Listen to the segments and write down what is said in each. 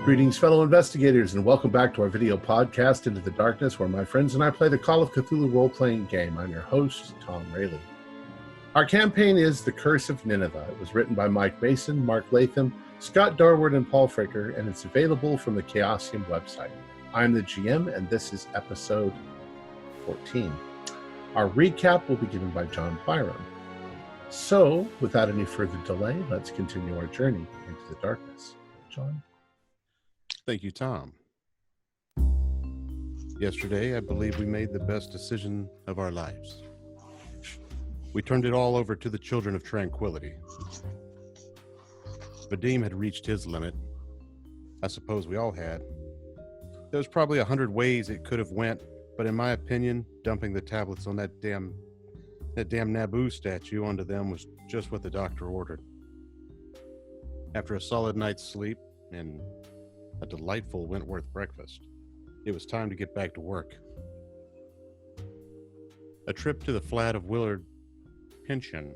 Greetings, fellow investigators, and welcome back to our video podcast, Into the Darkness, where my friends and I play the Call of Cthulhu role-playing game. I'm your host, Tom Rayleigh. Our campaign is The Curse of Nineveh. It was written by Mike Mason, Mark Latham, Scott Darward, and Paul Fraker, and it's available from the Chaosium website. I'm the GM, and this is episode 14. Our recap will be given by John Byram. So, without any further delay, let's continue our journey into the darkness. John? Thank you, Tom. Yesterday, I believe we made the best decision of our lives. We turned it all over to the Children of Tranquility. Vadim had reached his limit. I suppose we all had. There was probably 100 ways it could have went, but in my opinion, dumping the tablets on that damn Naboo statue onto them was just what the doctor ordered. After a solid night's sleep and a delightful Wentworth breakfast, it was time to get back to work. A trip to the flat of Willard Pension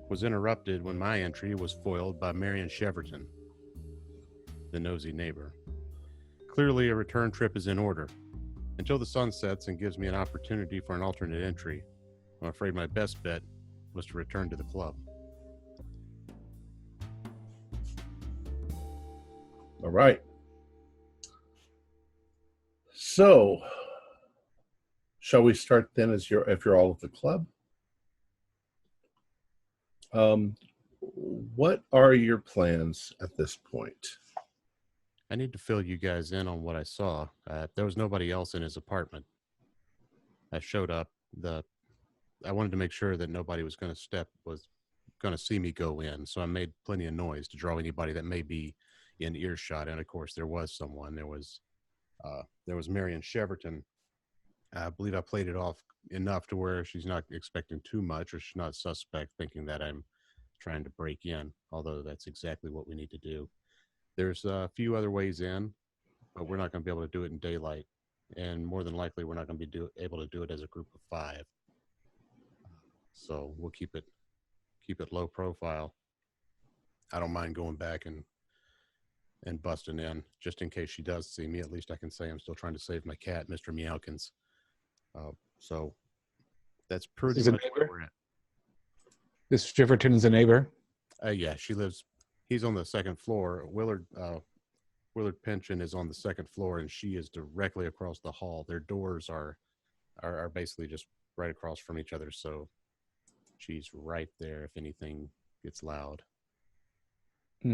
was interrupted when my entry was foiled by Marion Cheverton, the nosy neighbor. Clearly, a return trip is in order. Until the sun sets and gives me an opportunity for an alternate entry, I'm afraid my best bet was to return to the club. All right. So, shall we start then if you're all at the club? What are your plans at this point? I need to fill you guys in on what I saw. There was nobody else in his apartment. I showed up. I wanted to make sure that nobody was going to see me go in, so I made plenty of noise to draw anybody that may be in earshot. And of course, there was someone. There was Marion Cheverton. I believe I played it off enough to where she's not expecting too much, or she's not suspect, thinking that I'm trying to break in, although that's exactly what we need to do. There's a few other ways in, but we're not going to be able to do it in daylight. And more than likely, we're not going to be able to do it as a group of 5. So we'll keep it low profile. I don't mind going back and busting in, just in case she does see me. At least I can say I'm still trying to save my cat, Mr. Meowkins. So that's pretty much where we're at. This Cheverton is a neighbor? Yeah, he's on the second floor. Willard Pension is on the second floor, and she is directly across the hall. Their doors are basically just right across from each other, so she's right there if anything gets loud.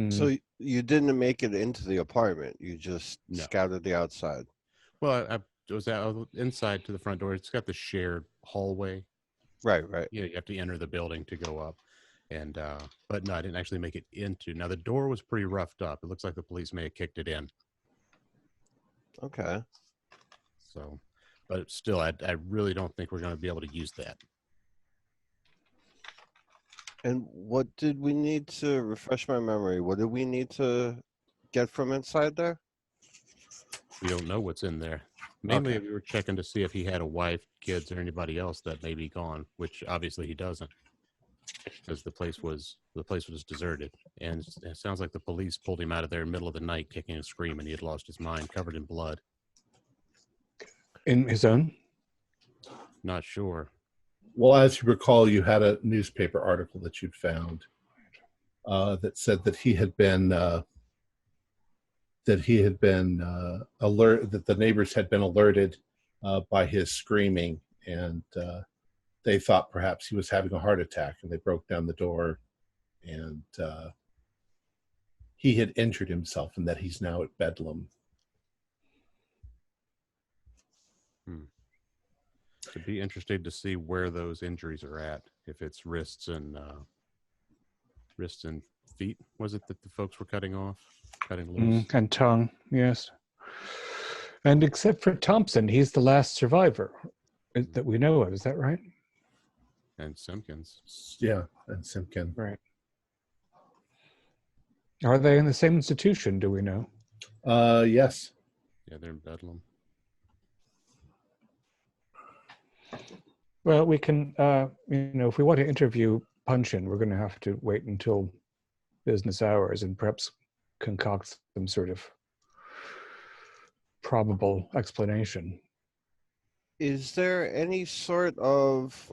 So you didn't make it into the apartment. You just scouted the outside. Well, I was out inside to the front door. It's got the shared hallway. Right. Yeah, you have to enter the building to go up. And but no, I didn't actually make it into. Now the door was pretty roughed up. It looks like the police may have kicked it in. Okay. So, but still, I really don't think we're going to be able to use that. And what did we need to refresh my memory? What did we need to get from inside there? We don't know what's in there. Mainly, we were checking to see if he had a wife, kids, or anybody else that may be gone, which obviously he doesn't, because the place was deserted. And it sounds like the police pulled him out of there in the middle of the night, kicking and screaming. He had lost his mind, covered in blood. In his own? Not sure. Well, as you recall, you had a newspaper article that you'd found that said that he had been that the neighbors had been alerted by his screaming, and they thought perhaps he was having a heart attack, and they broke down the door, and he had injured himself, and that he's now at Bedlam. I'd be interested to see where those injuries are at. If it's wrists and feet, was it that the folks were cutting loose? And tongue, yes. And except for Thompson, he's the last survivor that we know of. Is that right? And Simpkins. Yeah, and Simpkin. Right. Are they in the same institution? Do we know? Yes. Yeah, they're in Bedlam. Well, we can, if we want to interview Punchin, we're going to have to wait until business hours and perhaps concoct some sort of probable explanation. Is there any sort of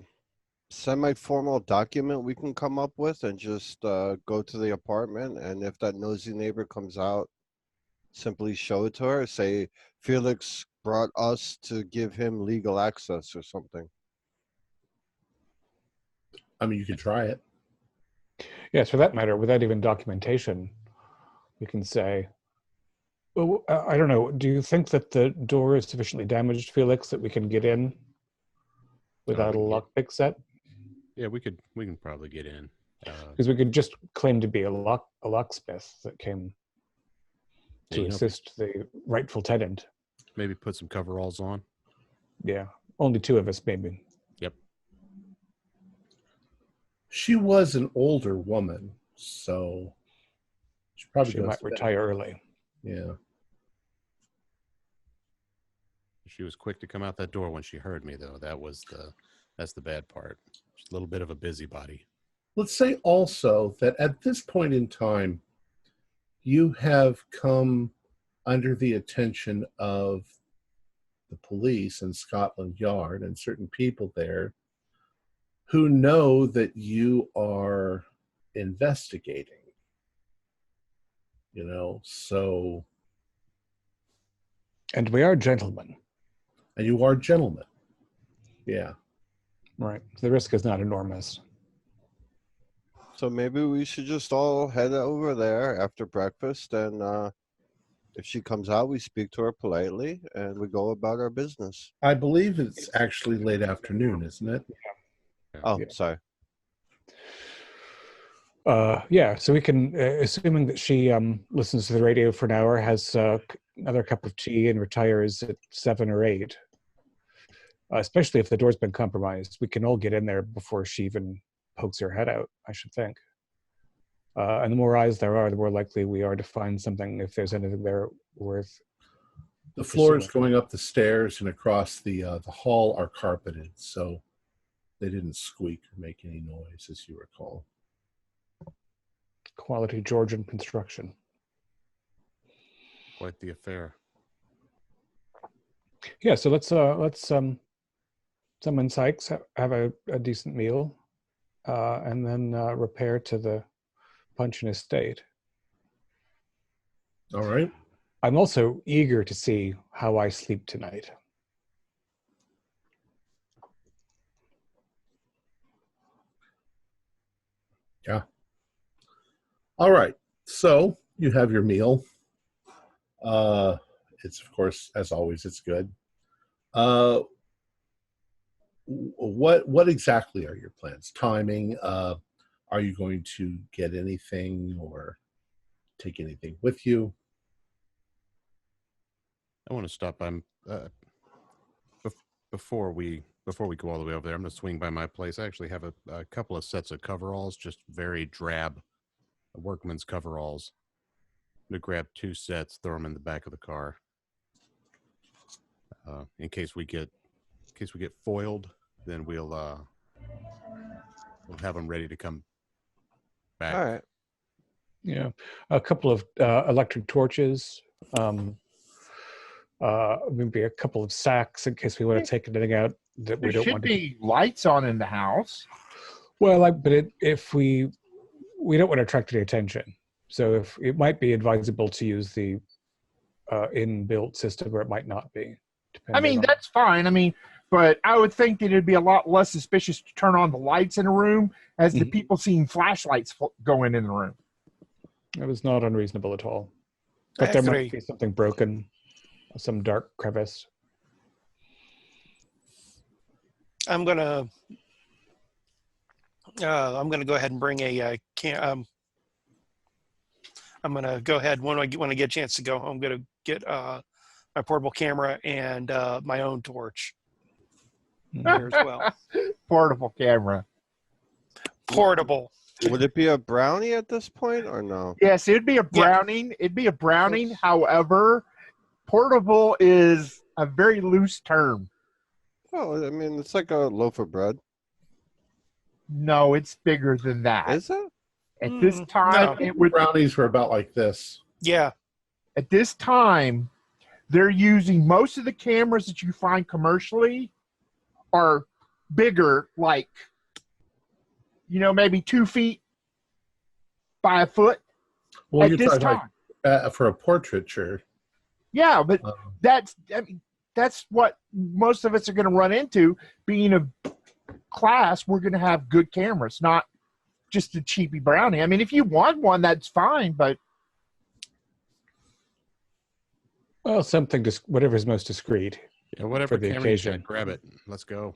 semi-formal document we can come up with and just go to the apartment, and if that nosy neighbor comes out, simply show it to her, say Felix brought us to give him legal access or something? I mean, you could try it. Yes, for that matter, without even documentation, we can say, well, I don't know, do you think that the door is sufficiently damaged, Felix, that we can get in without a lockpick set? Yeah, we can probably get in. Because we could just claim to be a locksmith that came to assist the rightful tenant. Maybe put some coveralls on. Yeah, only 2 of us, maybe. Yep. She was an older woman, so she might retire early. Yeah. She was quick to come out that door when she heard me, though. That's the bad part. She's a little bit of a busybody. Let's say also that at this point in time, you have come under the attention of the police in Scotland Yard and certain people there who know that you are investigating. So... And we are gentlemen. And you are gentlemen. Yeah. Right. The risk is not enormous. So maybe we should just all head over there after breakfast, and if she comes out, we speak to her politely, and we go about our business. I believe it's actually late afternoon, isn't it? Yeah. Oh, Yeah. sorry. Yeah, so we can, assuming that she listens to the radio for an hour, has another cup of tea, and retires at 7 or 8. Especially if the door's been compromised, we can all get in there before she even pokes her head out, I should think. And the more eyes there are, the more likely we are to find something, if there's anything there worth. The floors going up the stairs and across the hall are carpeted, so they didn't squeak or make any noise, as you recall. Quality Georgian construction. Quite the affair. Yeah, so let's summon Sykes, have a decent meal, and then repair to the Puncheon estate. All right. I'm also eager to see how I sleep tonight. Yeah. All right. So you have your meal. It's, of course, as always, it's good. What exactly are your plans? Timing? Are you going to get anything or take anything with you? I want to stop by before we go all the way over there. I'm going to swing by my place. I actually have a couple of sets of coveralls, just very drab workman's coveralls. I'm going to grab 2 sets, throw them in the back of the car, in case we get foiled. Then we'll have them ready to come back. All right. Yeah, a couple of electric torches, maybe a couple of sacks in case we want to take anything out that we don't want to. There should be lights on in the house. Well, if we don't want to attract any attention, so if it might be advisable to use the inbuilt system, or it might not be. I mean, that's fine. But I would think that it'd be a lot less suspicious to turn on the lights in a room as the people seeing flashlights going in the room. It was not unreasonable at all. But there might be something broken, some dark crevice. I'm gonna go ahead and bring I'm gonna go ahead when I get a chance to go. I'm gonna get my portable camera and my own torch here as well. Portable camera. Portable. Would it be a brownie at this point or no? Yes, it'd be a browning. Yeah. It'd be a browning. However, portable is a very loose term. Well, it's like a loaf of bread. No, it's bigger than that. Is it? At this time, brownies were about like this. Yeah. At this time, they're using most of the cameras that you find commercially are bigger, like, maybe 2 feet by a foot. Well, at you're this talking time. like for a portraiture. Yeah, but Um, that's what most of us are going to run into. Being a class, we're going to have good cameras, not just a cheapy brownie. I mean, if you want one, that's fine, but Well, something just whatever's most discreet. Yeah, whatever For the camera you occasion. got, grab it. Let's go.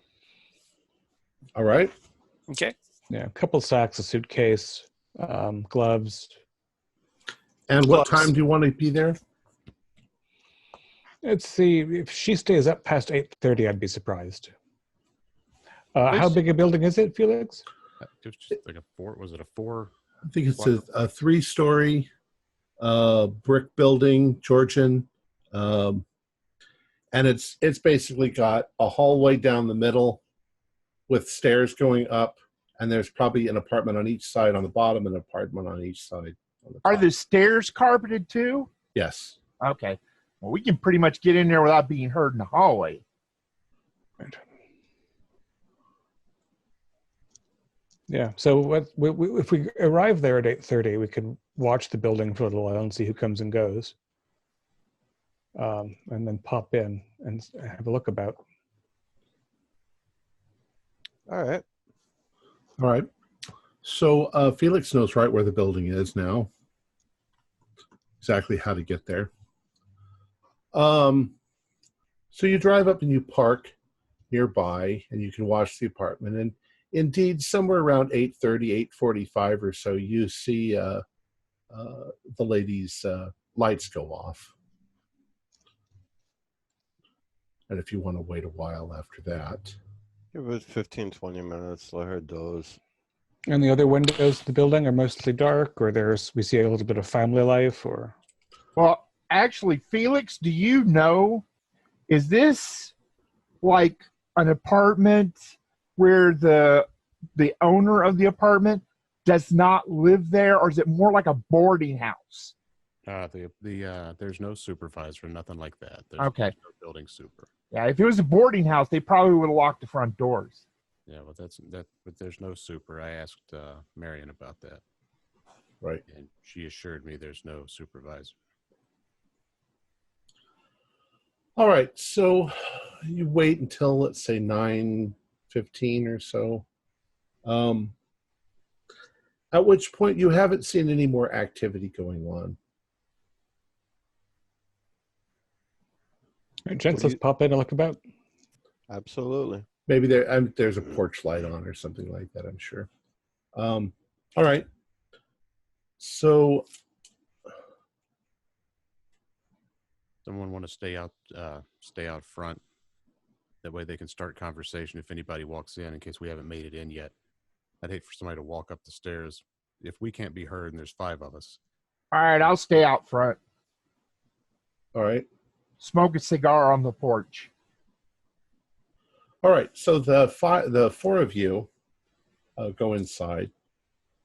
all right. Okay. Yeah, a couple sacks, a suitcase, gloves. And what Gloves. time do you want to be there? Let's see. If she stays up past 8:30, I'd be surprised. How big a building is it, Felix? It was just like a 4. Was it a 4? I think it's a 3-story brick building, Georgian. And it's basically got a hallway down the middle with stairs going up, and there's probably an apartment on each side on the bottom and an apartment on each side. On the are top. the stairs carpeted too? Yes. Okay. Well, we can pretty much get in there without being heard in the hallway. Right. Yeah. So if we arrive there at 8:30, we can watch the building for a little while and see who comes and goes, and then pop in and have a look about. All right. All right. So Felix knows right where the building is now. Exactly how to get there. So you drive up and you park nearby, and you can watch the apartment. And indeed, somewhere around 8:30, 8:45 or so, you see the lady's lights go off. And if you want to wait a while after that. Give it 15, 20 minutes. Let her doze. And the other windows of the building are mostly dark, or we see a little bit of family life, or. Well, actually, Felix, do you know, is this like an apartment where the owner of the apartment does not live there, or is it more like a boarding house? There's no supervisor, nothing like that. Okay. There's no building super. Yeah, if it was a boarding house, they probably would have locked the front doors. Yeah, but but there's no super. I asked Marion about that. Right. And she assured me there's no supervisor. All right. So you wait until, let's say, 9:15 or so. At which point you haven't seen any more activity going on. All right, gents, let's pop in and look about. Absolutely. Maybe there's a porch light on or something like that, I'm sure. All right. So Someone want to stay out front. That way they can start conversation if anybody walks in case we haven't made it in yet. I'd hate for somebody to walk up the stairs if we can't be heard and there's 5 of us. All right, I'll stay out front. all right. Smoke a cigar on the porch. All right. So the 4 of you go inside.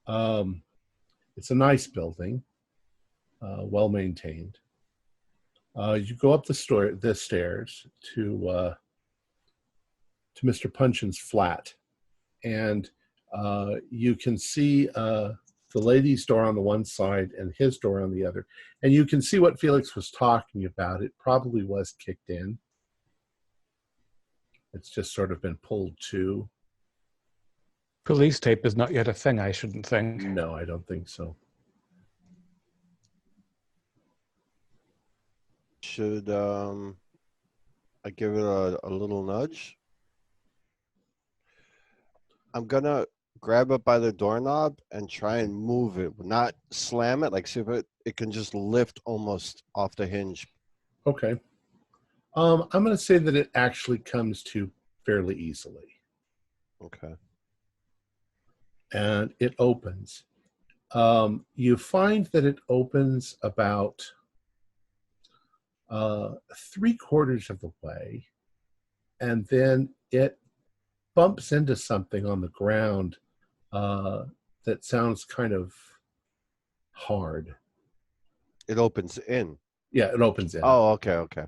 It's a nice building, well maintained. You go up the stairs to Mr. Punchin's flat, and you can see the lady's door on the one side and his door on the other, and you can see what Felix was talking about. It probably was kicked in. It's just sort of been pulled to. Police tape is not yet a thing, I shouldn't think. No, I don't think so. Should I give it a little nudge? I'm gonna grab it by the doorknob and try and move it, not slam it. Like, see if it can just lift almost off the hinge. Okay. I'm going to say that it actually comes to fairly easily. Okay. And it opens. You find that it opens about 3/4 of the way, and then it bumps into something on the ground that sounds kind of hard. It opens in. Yeah, it opens in. Oh, okay, okay.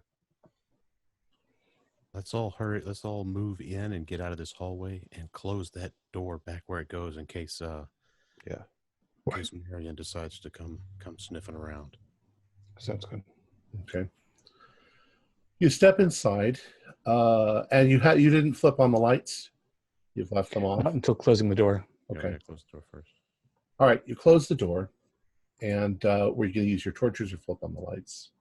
Let's all hurry. Let's all move in and get out of this hallway and close that door back where it goes in case Yeah. in case Marion decides to come sniffing around. Sounds good. Okay. You step inside, and you didn't flip on the lights. You've left them off. Not until closing the door. Yeah, we Okay. gotta close the door first. All right. You close the door, and were you going to use your torches or flip on the lights?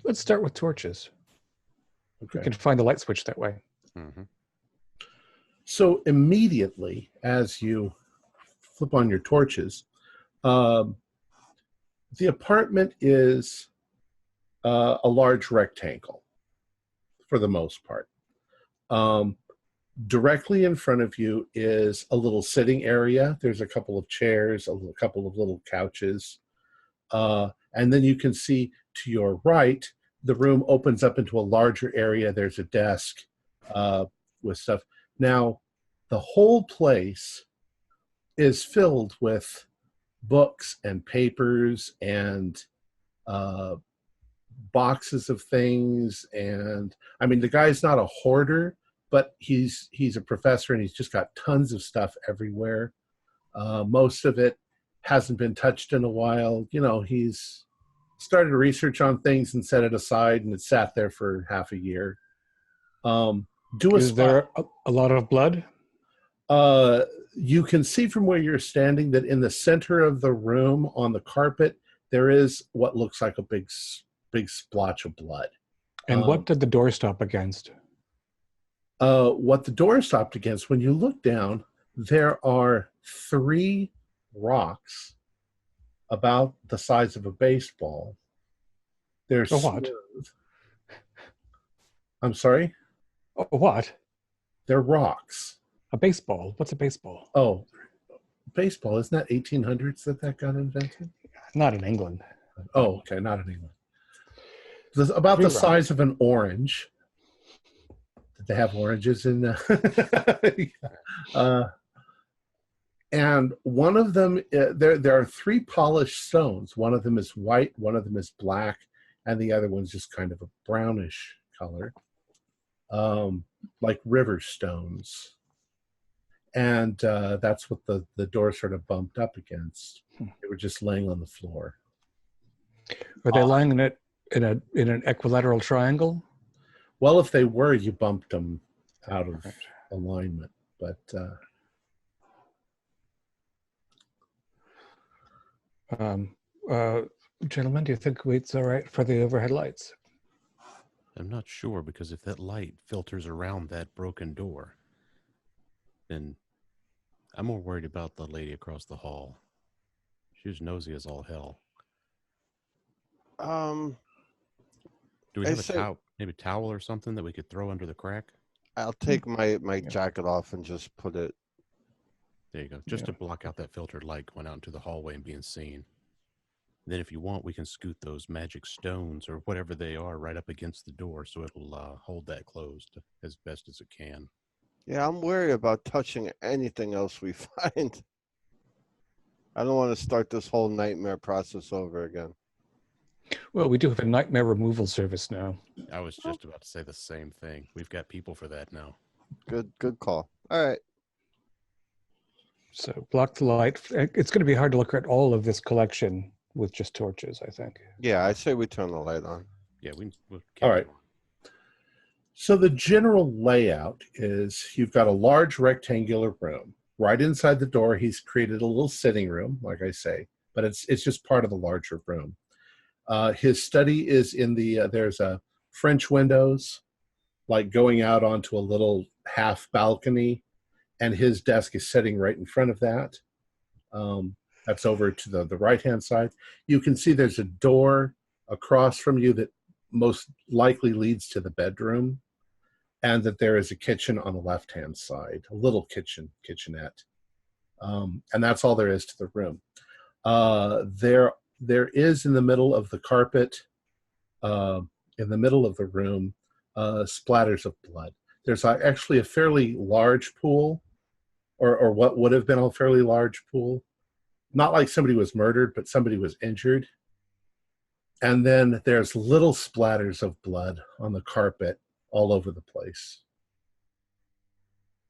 Let's start with torches. Okay. We can find the light switch that way. Mm-hmm. So immediately, as you flip on your torches, the apartment is a large rectangle for the most part. Directly in front of you is a little sitting area. There's a couple of chairs, a couple of little couches. And then you can see to your right, the room opens up into a larger area. There's a desk with stuff. Now, the whole place is filled with books and papers and boxes of things. And I mean, the guy's not a hoarder, but he's a professor and he's just got tons of stuff everywhere. Most of it hasn't been touched in a while. You know, he's started research on things and set it aside, and it sat there for half a year. Is there a lot of blood? You can see from where you're standing that in the center of the room on the carpet, there is what looks like a big splotch of blood. And what did the door stop against? What the door stopped against, when you look down, there are 3 rocks about the size of a baseball. They're A what? smooth. I'm sorry? A what? They're rocks. A baseball? What's a baseball? Oh, baseball. Isn't that 1800s that got invented? Not in England. Oh, okay. Not in England. About 3 the rocks. size of an orange. Did they have oranges in and one of them, there are 3 polished stones. One of them is white, one of them is black, and the other one's just kind of a brownish color, like river stones. And that's what the door sort of bumped up against. They were just laying on the floor. Are they lying in it in an equilateral triangle? Well, if they were, you bumped them out of alignment. But gentlemen, do you think it's all right for the overhead lights? I'm not sure, because if that light filters around that broken door, then I'm more worried about the lady across the hall. She was nosy as all hell. Do we have maybe a towel or something that we could throw under the crack? I'll take my jacket off and just put it. There you go. Just to block out that filtered light going out into the hallway and being seen. Then if you want, we can scoot those magic stones or whatever they are right up against the door so it'll hold that closed as best as it can. Yeah, I'm worried about touching anything else we find. I don't want to start this whole nightmare process over again. Well, we do have a nightmare removal service now. I was just about to say the same thing. We've got people for that now. Good call. All right. So block the light. It's going to be hard to look at all of this collection with just torches, I think. Yeah, I say we turn the light on. Yeah, we'll all right. So the general layout is you've got a large rectangular room. Right inside the door, he's created a little sitting room, like I say, but it's just part of the larger room. His study is in the, there's a French windows, like going out onto a little half balcony, and his desk is sitting right in front of that. That's over to the right-hand side. You can see there's a door across from you that most likely leads to the bedroom, and that there is a kitchen on the left-hand side, a little kitchenette. And that's all there is to the room. There is in the middle of the carpet, in the middle of the room, splatters of blood. There's actually a fairly large pool, or what would have been a fairly large pool. Not like somebody was murdered, but somebody was injured. And then there's little splatters of blood on the carpet all over the place.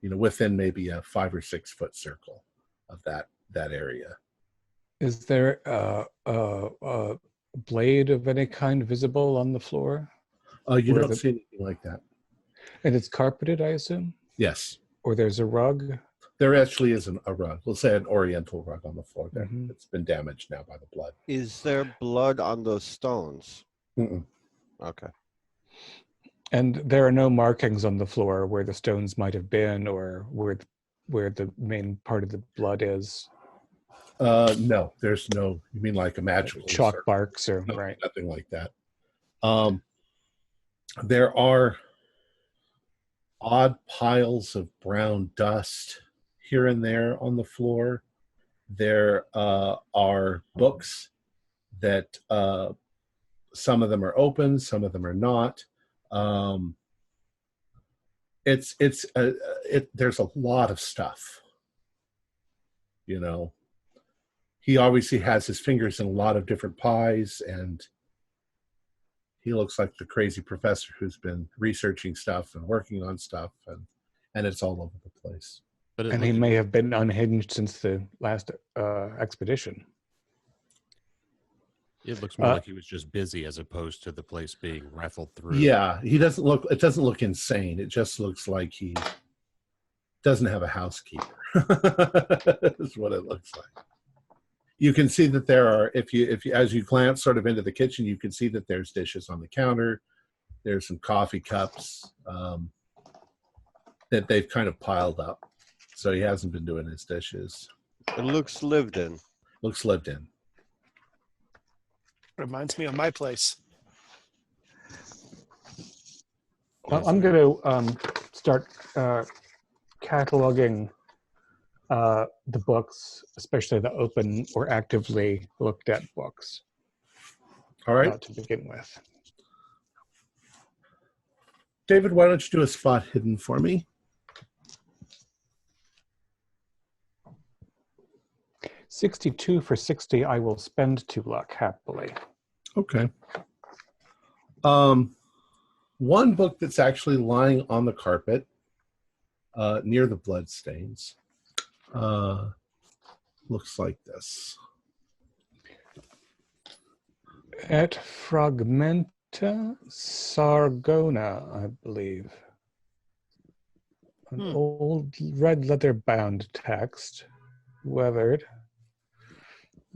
Within maybe a 5 or 6 foot circle of that area. Is there a blade of any kind visible on the floor? You don't see anything like that. And it's carpeted, I assume? Yes. Or there's a rug? There actually is a rug. We'll say an oriental rug on the floor there. Mhm. It's been damaged now by the blood. Is there blood on those stones? Mm-mm. Okay. And there are no markings on the floor where the stones might have been or where the main part of the blood is? No, there's no, you mean like a magical Chalk circle? marks or, No, right. nothing like that. There are odd piles of brown dust here and there on the floor. There are books that some of them are open, some of them are not. There's a lot of stuff. He obviously has his fingers in a lot of different pies, and he looks like the crazy professor who's been researching stuff and working on stuff, and it's all over the place. And he may have been unhinged since the last expedition. It looks more like he was just busy as opposed to the place being raffled through. Yeah, it doesn't look insane. It just looks like he doesn't have a housekeeper. Is what it looks like. You can see that there are, if you as you glance sort of into the kitchen, you can see that there's dishes on the counter. There's some coffee cups that they've kind of piled up. So he hasn't been doing his dishes. It looks lived in. Looks lived in. Reminds me of my place. Well, I'm going to start cataloging the books, especially the open or actively looked at books. All right. To begin with. David, why don't you do a spot hidden for me? 62 for 60, I will spend 2 luck happily. Okay. One book that's actually lying on the carpet near the bloodstains looks like this. Et Fragmenta Sargona, I believe. An old red leather bound text, weathered.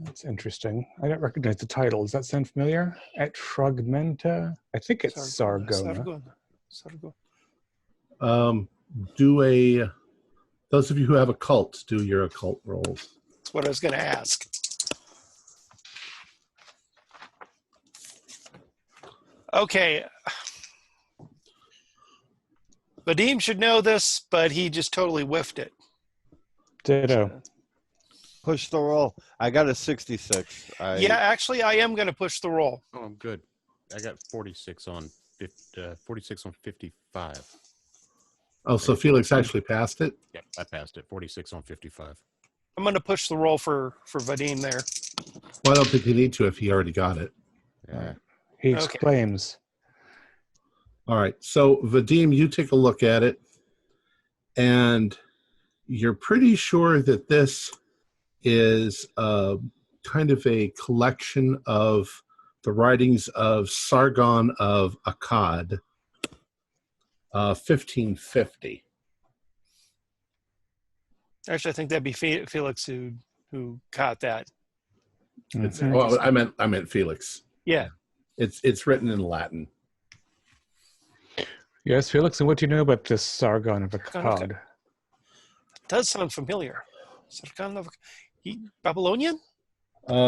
That's interesting. I don't recognize the title. Does that sound familiar? Et Fragmenta? I think it's Sargona. Those of you who have occult, do your occult rolls. That's what I was going to ask. Okay. Vadim should know this, but he just totally whiffed it. Ditto. Push the roll. I got a 66. Yeah, actually, I am going to push the roll. Oh, I'm good. I got 46 on 55. Oh, so Felix actually passed it? Yep, I passed it. 46 on 55. I'm going to push the roll for Vadim there. Well, I don't think you need to if he already got it. Yeah. He exclaims. All right. So, Vadim, you take a look at it, and you're pretty sure that this is kind of a collection of the writings of Sargon of Akkad, 1550. Actually, I think that'd be Felix who caught that. Well, I meant Felix. Yeah. It's written in Latin. Yes, Felix, and what do you know about this Sargon of Akkad? It does sound familiar. Sargon of Babylonian?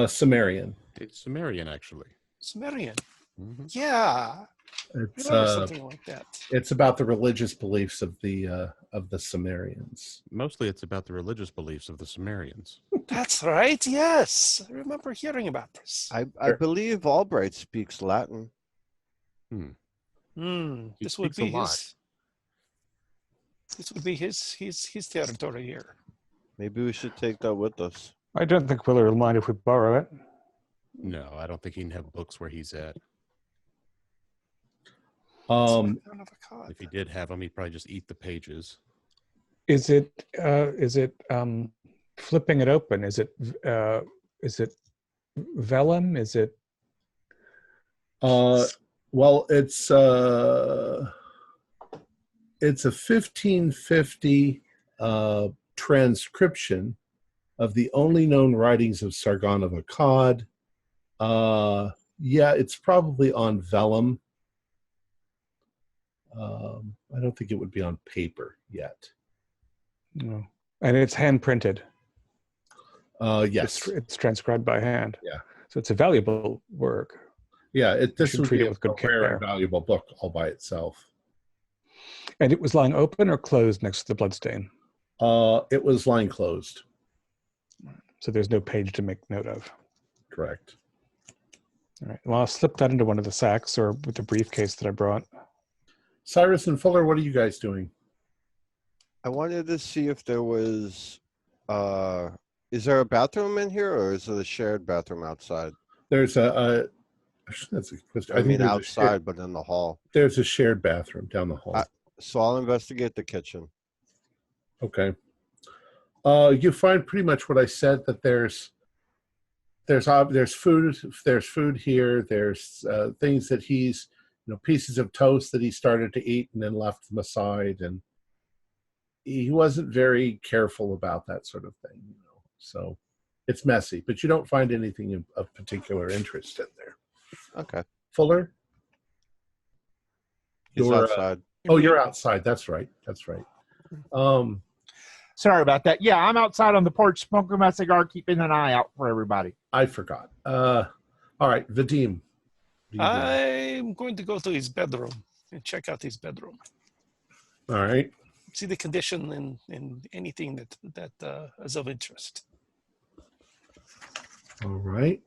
Sumerian. It's Sumerian, actually. Sumerian. Mm-hmm. Yeah. It's something like that. It's about the religious beliefs of the Sumerians. Mostly it's about the religious beliefs of the Sumerians. That's right, yes. I remember hearing about this. I believe Albright speaks Latin. This would be his territory here. Maybe we should take that with us. I don't think Willer will mind if we borrow it. No, I don't think he can have books where he's at. Um, I don't have a cod. If he did have them, he'd probably just eat the pages. Is it flipping it open? Is it vellum? Is it well, it's a 1550 transcription of the only known writings of Sargon of Akkad. Yeah, it's probably on vellum. I don't think it would be on paper yet. no? And it's hand printed. Yes. It's transcribed by hand. Yeah. So it's a valuable work. Yeah, this should would treat be it with a good rare care. and valuable book all by itself. And it was lying open or closed next to the bloodstain. It was lying closed. So there's no page to make note of. Correct. All right. Well, I'll slip that into one of the sacks or with the briefcase that I brought. Cyrus and Fuller, what are you guys doing? I wanted to see if there was, is there a bathroom in here, or is it a shared bathroom outside? There's that's a question. I mean, there's outside, but in the hall. there's a shared bathroom down the hall. So I'll investigate the kitchen. Okay. You find pretty much what I said, that there's food here. There's things that he's, pieces of toast that he started to eat and then left them aside, and he wasn't very careful about that sort of thing. So it's messy, but you don't find anything of particular interest in there. Okay. Fuller? He's You're, outside. you're outside. That's right. Sorry about that. Yeah, I'm outside on the porch smoking my cigar, keeping an eye out for everybody. I forgot. All right, Vadim. I'm going to go to his bedroom and check out his bedroom. All right. See the condition and anything that is of interest. All right.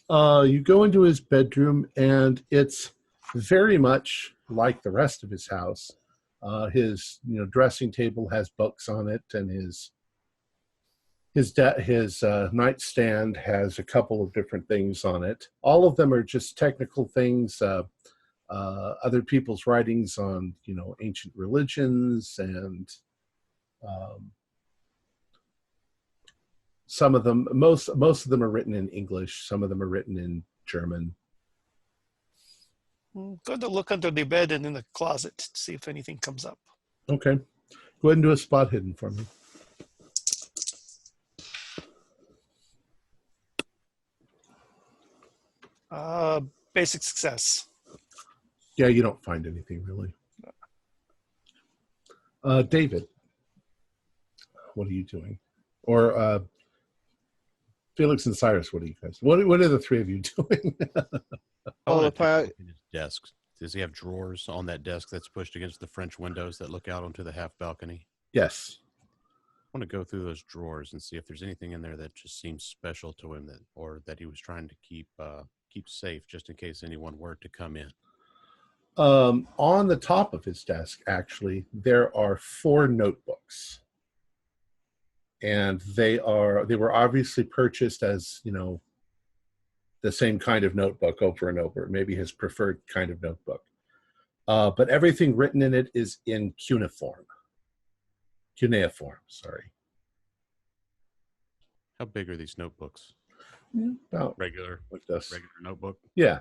You go into his bedroom, and it's very much like the rest of his house. His dressing table has books on it, and his nightstand has a couple of different things on it. All of them are just technical things, other people's writings on ancient religions, and some of them, most of them are written in English. Some of them are written in German. I'm going to look under the bed and in the closet to see if anything comes up. Okay. Go ahead and do a spot hidden for me. Basic success. Yeah, you don't find anything really. David, what are you doing? Or Felix and Cyrus, what are you guys? What are the three of you doing? Well, if I In his desk, does he have drawers on that desk that's pushed against the French windows that look out onto the half balcony? Yes. I want to go through those drawers and see if there's anything in there that just seems special to him, or that he was trying to keep safe, just in case anyone were to come in. On the top of his desk, actually, there are 4 notebooks, and they were obviously purchased as the same kind of notebook over and over, maybe his preferred kind of notebook. But everything written in it is in cuneiform. Sorry. How big are these notebooks? About Regular like this. regular notebook. Yeah.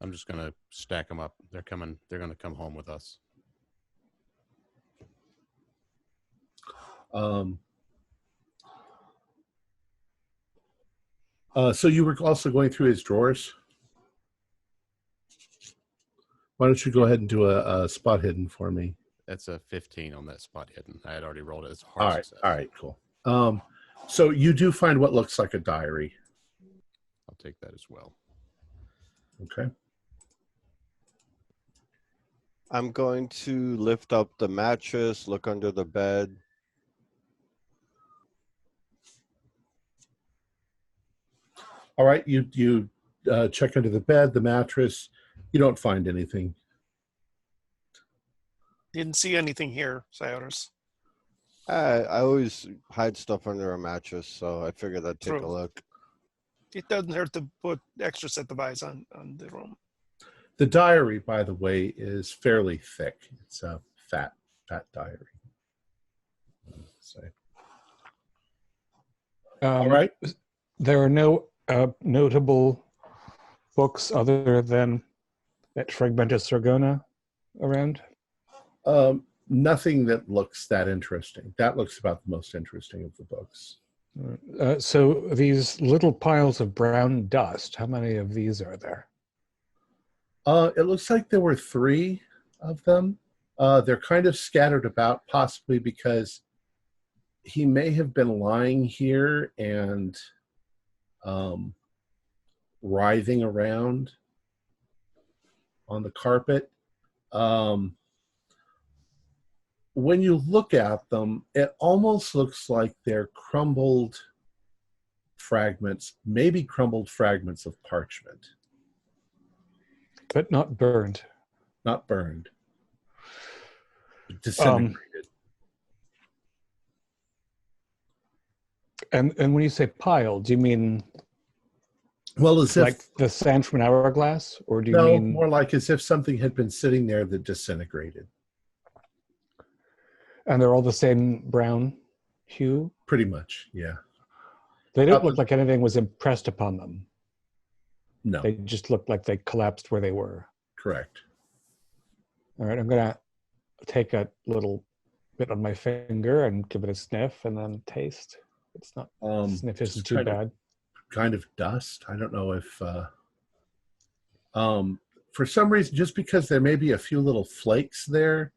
I'm just gonna stack them up. They're gonna come home with us. So you were also going through his drawers? Why don't you go ahead and do a spot hidden for me? That's a 15 on that spot hidden. I had already rolled it. It's a hard success. All right, cool. So you do find what looks like a diary. I'll take that as well. Okay. I'm going to lift up the mattress, look under the bed. All right, you check under the bed, the mattress. You don't find anything. Didn't see anything here, Cyrus. I always hide stuff under a mattress, so I figured I'd take a True. look. It doesn't hurt to put extra set of eyes on the room. The diary, by the way, is fairly thick. It's a fat diary. So, all right. There are no notable books other than that Fragmentus Sargona around? Nothing that looks that interesting. That looks about the most interesting of the books. So these little piles of brown dust, how many of these are there? It looks like there were 3 of them. They're kind of scattered about, possibly because he may have been lying here and writhing around on the carpet. When you look at them, it almost looks like they're crumbled fragments, maybe crumbled fragments of parchment. But not burned. Not burned. Disintegrated. And when you say pile, do you mean well, as like if the sand from an hourglass, or do you no, mean more like as if something had been sitting there that disintegrated. And they're all the same brown hue? Pretty much, yeah. They don't look like anything was impressed upon them. No. They just look like they collapsed where they were. Correct. All right, I'm going to take a little bit on my finger and give it a sniff and then taste. It's not, sniff isn't too bad. Kind of dust. I don't know if, for some reason, just because there may be a few little flakes there,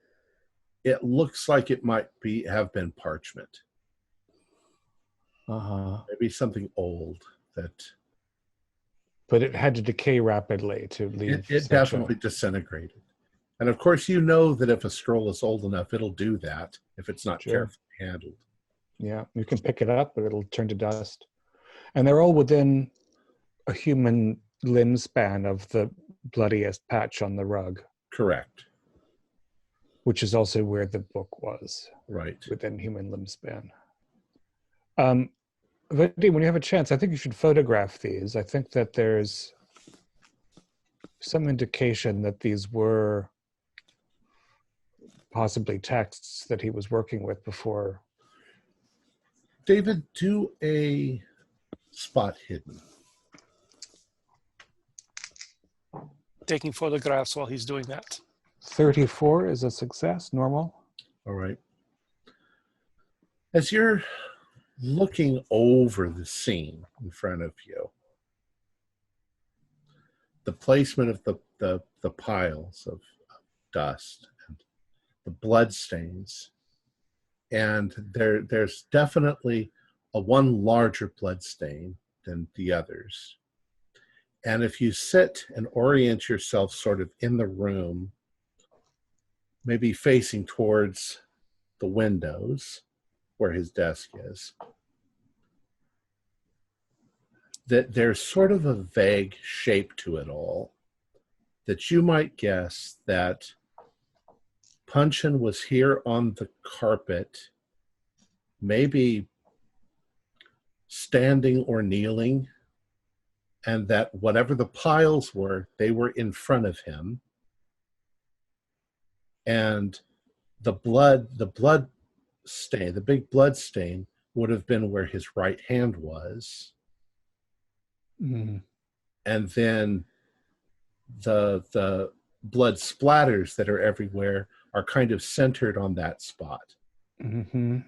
it looks like it might have been parchment. Maybe something old that. But it had to decay rapidly to leave. It definitely disintegrated. And of course, you know that if a scroll is old enough, it'll do that if it's not carefully handled. Yeah, you can pick it up, but it'll turn to dust. And they're all within a human limb span of the bloodiest patch on the rug. Correct. Which is also where the book was. Right. Within human limb span. Vadim, when you have a chance, I think you should photograph these. I think that there's some indication that these were possibly texts that he was working with before. David, do a spot hidden. Taking photographs while he's doing that. 34 is a success, normal. All right. As you're looking over the scene in front of you, the placement of the piles of dust and the blood stains, and there's definitely one larger blood stain than the others. And if you sit and orient yourself sort of in the room, maybe facing towards the windows where his desk is, that there's sort of a vague shape to it all, that you might guess that Punchin was here on the carpet, maybe standing or kneeling, and that whatever the piles were, they were in front of him. And the big blood stain would have been where his right hand was. Mm. And then the blood splatters that are everywhere are kind of centered on that spot. Mm-hmm.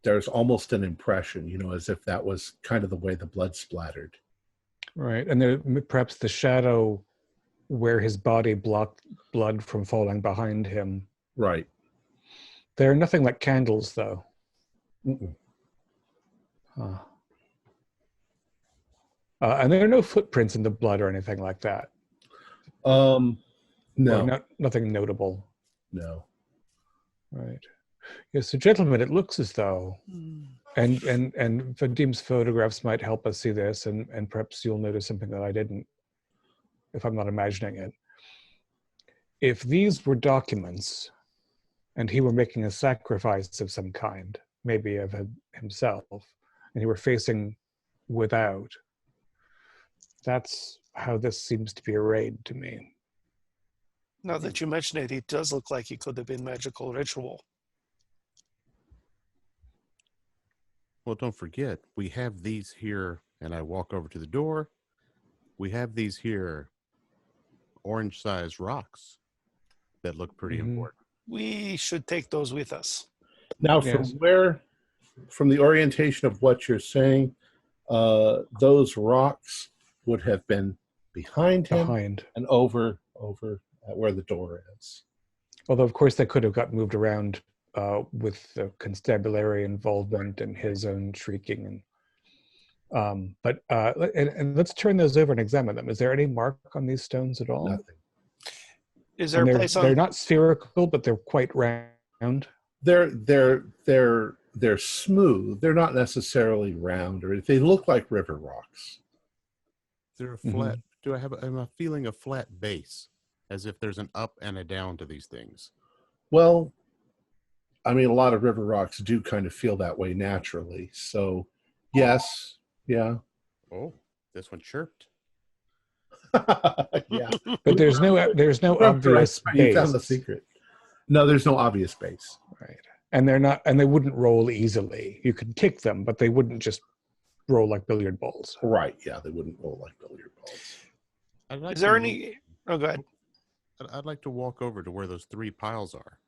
There's almost an impression, as if that was kind of the way the blood splattered. Right, and there perhaps the shadow where his body blocked blood from falling behind him. Right. They're nothing like candles, though. Mm-mm. Huh. And there are no footprints in the blood or anything like that. No. Nothing notable. No. Right. Yeah, so gentlemen, it looks as though, and Vadim's photographs might help us see this, and perhaps you'll notice something that I didn't, if I'm not imagining it. If these were documents, and he were making a sacrifice of some kind, maybe of himself, and he were facing without, That's how this seems to be arrayed to me. Now that you mention it, it does look like it could have been magical ritual. Well, don't forget, we have these here, and I walk over to the door. We have these here orange-sized rocks that look pretty important. We should take those with us. Now, Yes. from the orientation of what you're saying, those rocks would have been behind him Behind. and over at where the door is. Although, of course, they could have got moved around with the constabulary involvement and his own shrieking. And let's turn those over and examine them. Is there any mark on these stones at all? Nothing. Is there And a place on? they're not spherical, but they're quite round. They're smooth. They're not necessarily round, or they look like river rocks. They're a flat. Do I have a feeling of flat base, as if there's an up and a down to these things? Well, I mean, a lot of river rocks do kind of feel that way naturally. So, yes, yeah. Oh, this one chirped. Yeah. But there's no obvious You base. found the secret. No, there's no obvious base. Right. And they're not, and they wouldn't roll easily. You could kick them, but they wouldn't just roll like billiard balls. Right, yeah, they wouldn't roll like billiard balls. Is there any? Oh, go ahead. I'd like to walk over to where those three piles are.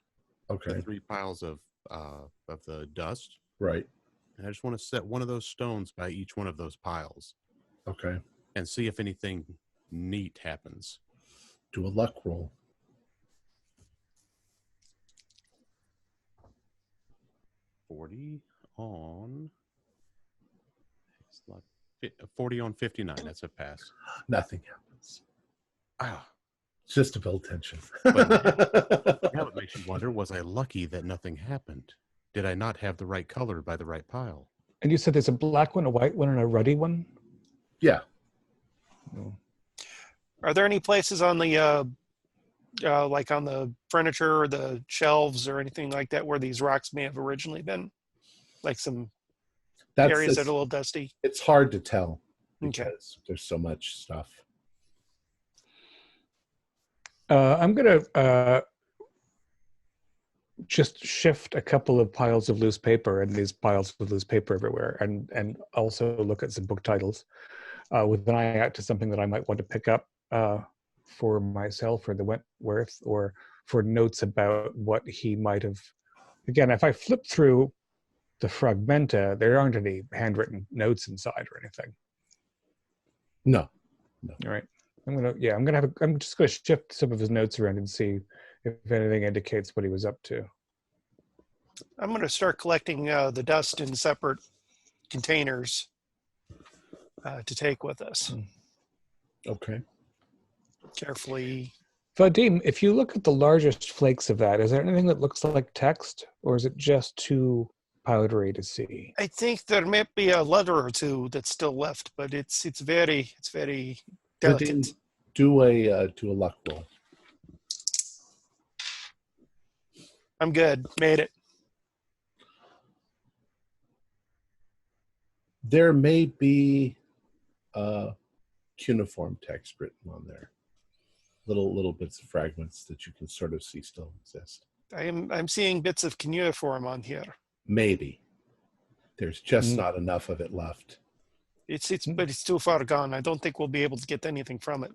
Okay, The three piles of the dust. right, And I just want to set one of those stones by each one of those piles okay. and see if anything neat happens. Do a luck roll. on 40 on 59. That's a pass. Nothing happens. Ah, Just to build tension. now it makes you wonder, was I lucky that nothing happened? Did I not have the right color by the right pile? And you said there's a black one, a white one, and a ruddy one? Yeah. Oh. Are there any places on the like on the furniture or the shelves or anything like that where these rocks may have originally been? Like some areas that are a little dusty? It's hard to tell Okay. because there's so much stuff. I'm going to just shift a couple of piles of loose paper, and these piles of loose paper everywhere, and also look at some book titles with an eye out to something that I might want to pick up for myself or the Wentworth, or for notes about what he might have. Again, if I flip through the fragmenta, there aren't any handwritten notes inside or anything. No. All right. I'm just gonna shift some of his notes around and see if anything indicates what he was up to. I'm going to start collecting the dust in separate containers to take with us. Okay. Carefully. Vadim, if you look at the largest flakes of that, is there anything that looks like text, or is it just too powdery to see? I think there may be a letter or two that's still left, but it's very delicate. Do a luck roll. I'm good. Made it. There may be cuneiform text written on there. Little bits of fragments that you can sort of see still exist. I'm seeing bits of cuneiform on here. Maybe. There's just not enough of it left. But it's too far gone. I don't think we'll be able to get anything from it.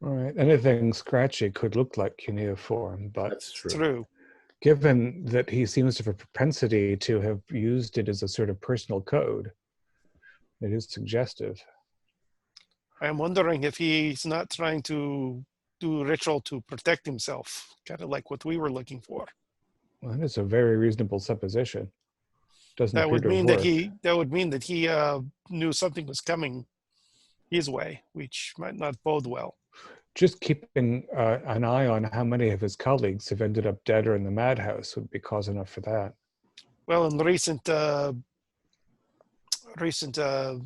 All right. Anything scratchy could look like cuneiform, but That's true. True. given that he seems to have a propensity to have used it as a sort of personal code, it is suggestive. I'm wondering if he's not trying to do ritual to protect himself, kind of like what we were looking for. Well, that is a very reasonable supposition. Doesn't That appear would to have mean worked. that would mean that he knew something was coming his way, which might not bode well. Just keeping an eye on how many of his colleagues have ended up dead or in the madhouse would be cause enough for that. Well, in the recent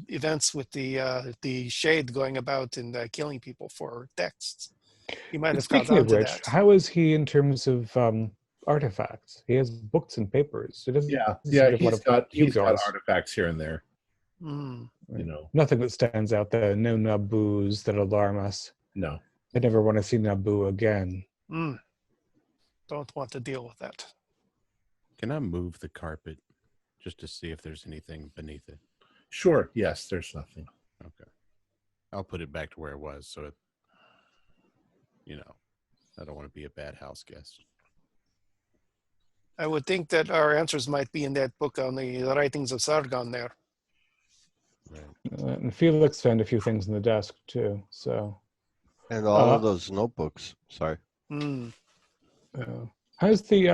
events with the shade going about and killing people for texts, he might have caught Speaking on of to which, that. how is he in terms of artifacts? He has books and papers. He doesn't Yeah, seem to have a lot he's of got gewgaws. artifacts here and there. Mm. You know, Nothing that stands out there. No Naboos that alarm us. no. I never want to see Naboo again. Mm. Don't want to deal with that. Can I move the carpet just to see if there's anything beneath it? Sure. Yes, there's nothing. Okay. I'll put it back to where it was so it, I don't want to be a bad house guest. I would think that our answers might be in that book on the writings of Sargon there. Right. And Felix found a few things in the desk too. So, And all of those notebooks. Sorry. Mm. how's the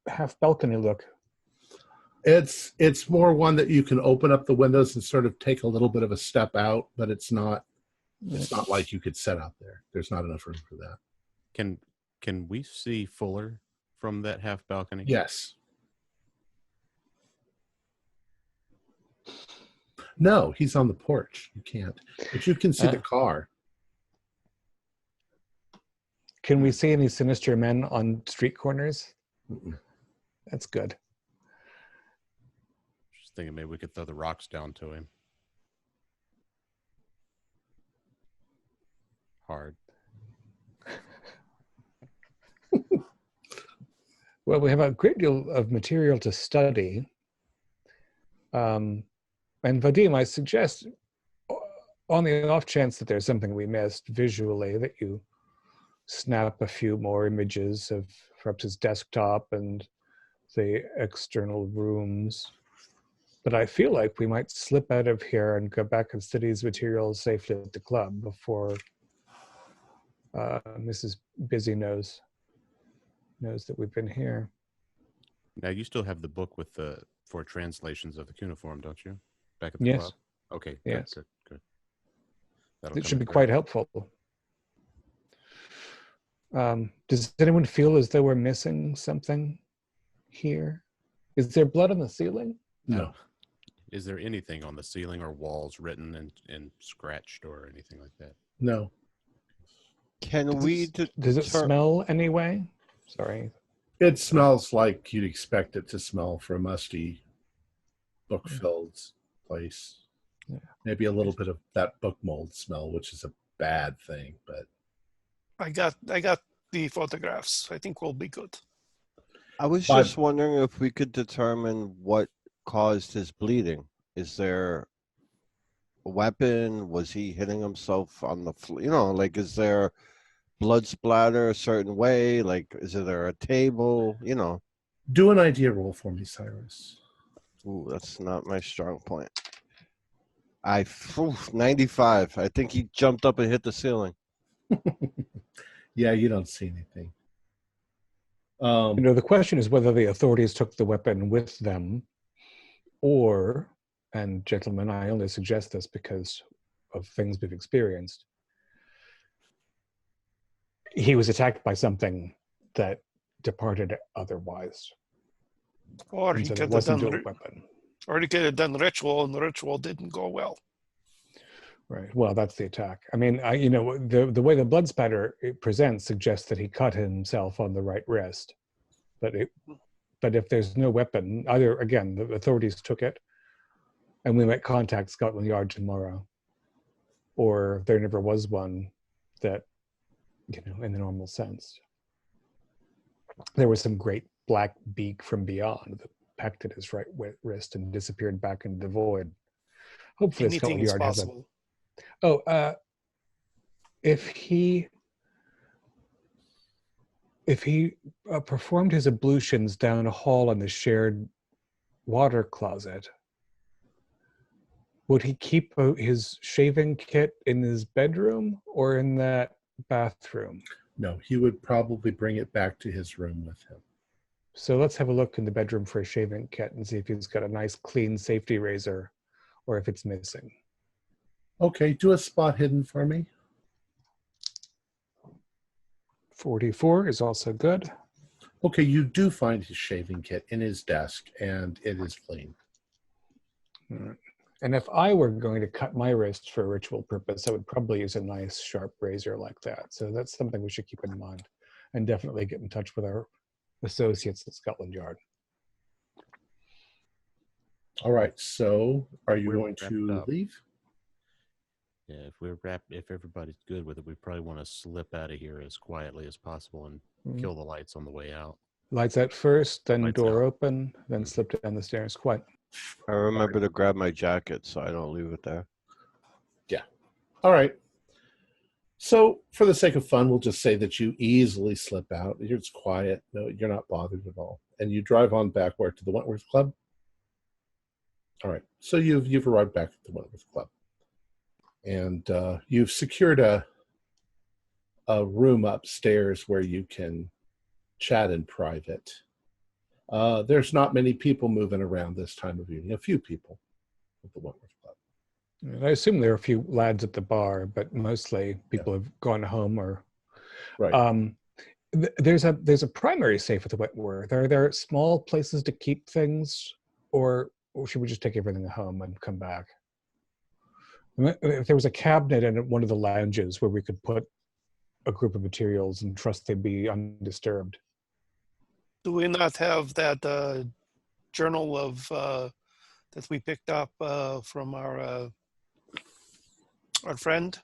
half balcony look? It's more one that you can open up the windows and sort of take a little bit of a step out, but it's not like you could set out there. There's not enough room for that. Can we see Fuller from that half balcony? Yes. No, he's on the porch. You can't. But you can see the car. Can we see any sinister men on street corners? Mm-mm. That's good. Just thinking maybe we could throw the rocks down to him. Hard. Well, we have a great deal of material to study. And Vadim, I suggest, on the off chance that there's something we missed visually, that you snap a few more images of perhaps his desktop and the external rooms. But I feel like we might slip out of here and go back and study his materials safely at the club before Mrs. Busy knows that we've been here. Now you still have the book with for translations of the cuneiform, don't you? Back at the Yes. club? Okay. Yes. Good. It should be quite helpful. Does anyone feel as though we're missing something here? Is there blood on the ceiling? No. Is there anything on the ceiling or walls written and scratched or anything like that? No. Does it smell anyway? Sorry. It smells like you'd expect it to smell for a musty, book-filled place. Yeah. Maybe a little bit of that book mold smell, which is a bad thing, but I got the photographs. I think we'll be good. I was just wondering if we could determine what caused his bleeding. Is there a weapon? Was he hitting himself on the floor? Like, is there blood splatter a certain way? Like, is there a table? Do an idea roll for me, Cyrus. Ooh, that's not my strong point. 95. I think he jumped up and hit the ceiling. Yeah, you don't see anything. The question is whether the authorities took the weapon with them, or, and gentlemen, I only suggest this because of things we've experienced, he was attacked by something that departed otherwise. Or he So could it wasn't have a done weapon. Or he could have done ritual, and the ritual didn't go well. Right. Well, that's the attack. I mean, the way the blood spatter it presents suggests that he cut himself on the right wrist, but if there's no weapon, either again the authorities took it, and we might contact Scotland Yard tomorrow, or there never was one that, in the normal sense. There was some great black beak from beyond that pecked at his right wrist and disappeared back into the void. Hopefully, Anything Scotland is Yard has a. possible. If he performed his ablutions down a hall in the shared water closet, would he keep his shaving kit in his bedroom or in that bathroom? No, he would probably bring it back to his room with him. So let's have a look in the bedroom for a shaving kit and see if he's got a nice clean safety razor or if it's missing. Okay, do a spot hidden for me. 44 is also good. Okay, you do find his shaving kit in his desk, and it is clean. And if I were going to cut my wrist for a ritual purpose, I would probably use a nice sharp razor like that. So that's something we should keep in mind, and definitely get in touch with our associates at Scotland Yard. All right. So, are you We're going wrapped to up. leave? Yeah, if everybody's good with it, we probably want to slip out of here as quietly as possible and kill the lights on the way out. Lights out first, then Lights door out. open, then slip down the stairs. Quiet. I remember to grab my jacket so I don't leave it there. All right. So, for the sake of fun, we'll just say that you easily slip out. It's quiet. No, you're not bothered at all. And you drive on back where to the Wentworth Club. All right. So you've arrived back at the Wentworth Club, and you've secured a room upstairs where you can chat in private. There's not many people moving around this time of evening. A few people at the Wentworth Club. And I assume there are a few lads at the bar, but mostly people have gone home or. Right. There's a primary safe at the Wentworth. Are there small places to keep things, or should we just take everything home and come back? If there was a cabinet in one of the lounges where we could put a group of materials and trust they'd be undisturbed. Do we not have that journal of that we picked up from our friend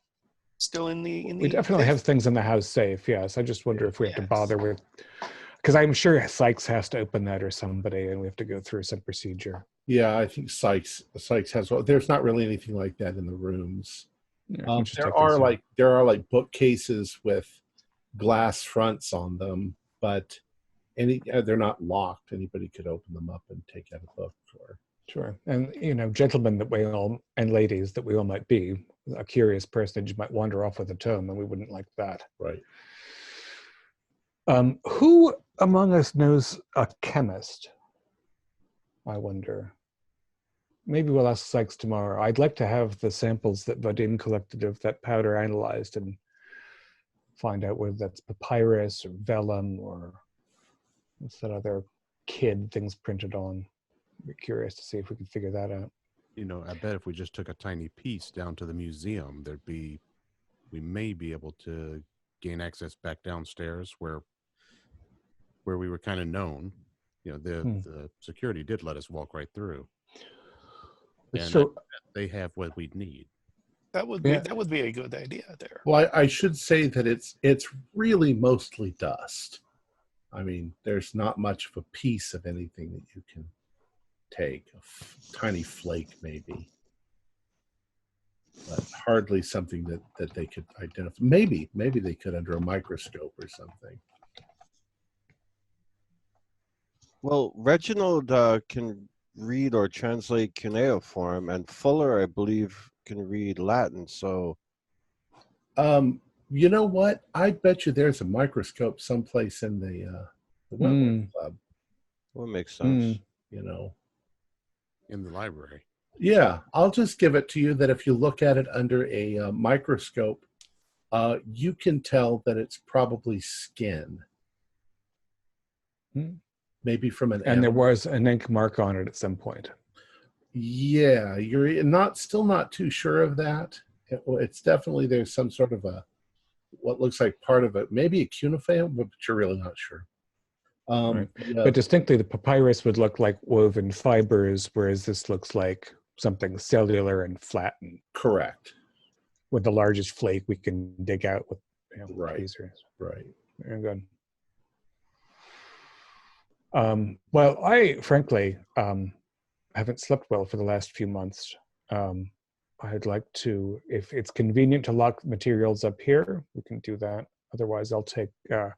still in the We definitely safe? have things in the house safe. Yes, I just wonder if we have to Yes. bother with, because I'm sure Sykes has to open that or somebody, and we have to go through some procedure. Yeah, I think Sykes has. There's not really anything like that in the rooms. Yeah, we'll just There take are things like bookcases with glass fronts on them, but they're not locked. Anybody could open them up and take out a book. Or Sure. And, gentlemen that we all, and ladies that we all might be, a curious personage might wander off with a tome, and we wouldn't like that. right. Who among us knows a chemist? I wonder. Maybe we'll ask Sykes tomorrow. I'd like to have the samples that Vadim collected of that powder analyzed and find out whether that's papyrus or vellum or what's that other kid things printed on. I'd be curious to see if we could figure that out. I bet if we just took a tiny piece down to the museum, we may be able to gain access back downstairs where we were kind of known. The security did let us walk right through. And So they have what we'd need. That would be a good idea there. Well, I should say that it's really mostly dust. I mean, there's not much of a piece of anything that you can take. A tiny flake, maybe. But hardly something that they could identify. Maybe they could under a microscope or something. Well, Reginald can read or translate cuneiform, and Fuller, I believe, can read Latin. So, you know what? I bet you there's a microscope someplace in the Wentworth Club. well, it makes sense. In the library. Yeah, I'll just give it to you that if you look at it under a microscope, you can tell that it's probably skin. Maybe from an and there animal. was an ink mark on it at some point. Yeah, you're still not too sure of that. It's definitely there's some sort of what looks like part of it, maybe a cuneiform, but you're really not sure. Right. Yeah, But distinctly, the papyrus would look like woven fibers, whereas this looks like something cellular and flattened. correct. With the largest flake we can dig out with Right. tweezers. Right. Very good. Well, I frankly haven't slept well for the last few months. I'd like to, if it's convenient to lock materials up here, we can do that. Otherwise, I'll take the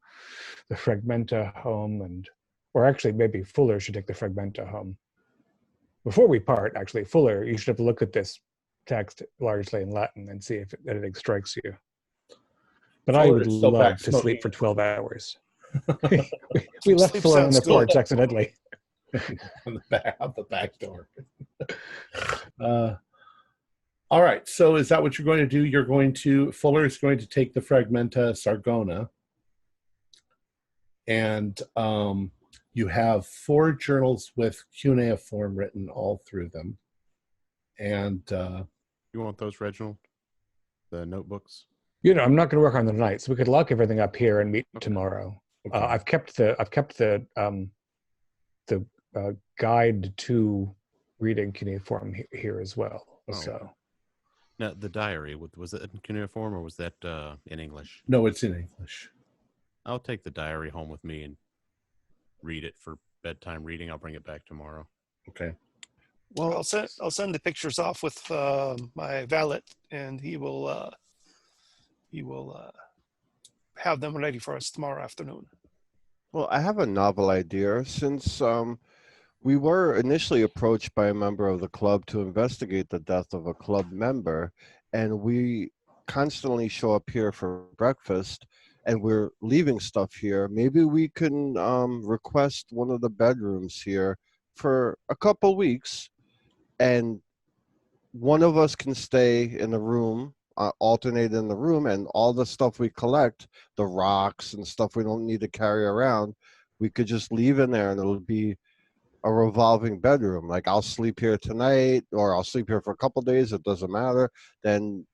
Fragmenta home, or actually maybe Fuller should take the Fragmenta home. Before we part, actually, Fuller, you should have a look at this text largely in Latin and see if anything strikes you. But I Fuller would is still love back to smoking. sleep for 12 hours. we left Sleep Fuller on the sounds good. porch accidentally. on the back door. All right. So is that what you're going to do? Fuller is going to take the Fragmenta Sargona, and you have 4 journals with cuneiform written all through them. And You want those, Reginald? The notebooks? I'm not going to work on the night, so we could lock everything up here and meet tomorrow. okay. I've kept the guide to reading cuneiform here as well. Oh. So Now, the diary, was it in cuneiform or was that in English? No, it's in English. I'll take the diary home with me and read it for bedtime reading. I'll bring it back tomorrow. Okay. Well, I'll send the pictures off with my valet, and he will have them ready for us tomorrow afternoon. well, I have a novel idea. Since we were initially approached by a member of the club to investigate the death of a club member, and we constantly show up here for breakfast, and we're leaving stuff here. Maybe we can request one of the bedrooms here for a couple weeks, and one of us can stay in the room, alternate in the room, and all the stuff we collect, the rocks and stuff we don't need to carry around, we could just leave in there, and it'll be a revolving bedroom. Like, I'll sleep here tonight, or I'll sleep here for a couple days. It doesn't matter. Then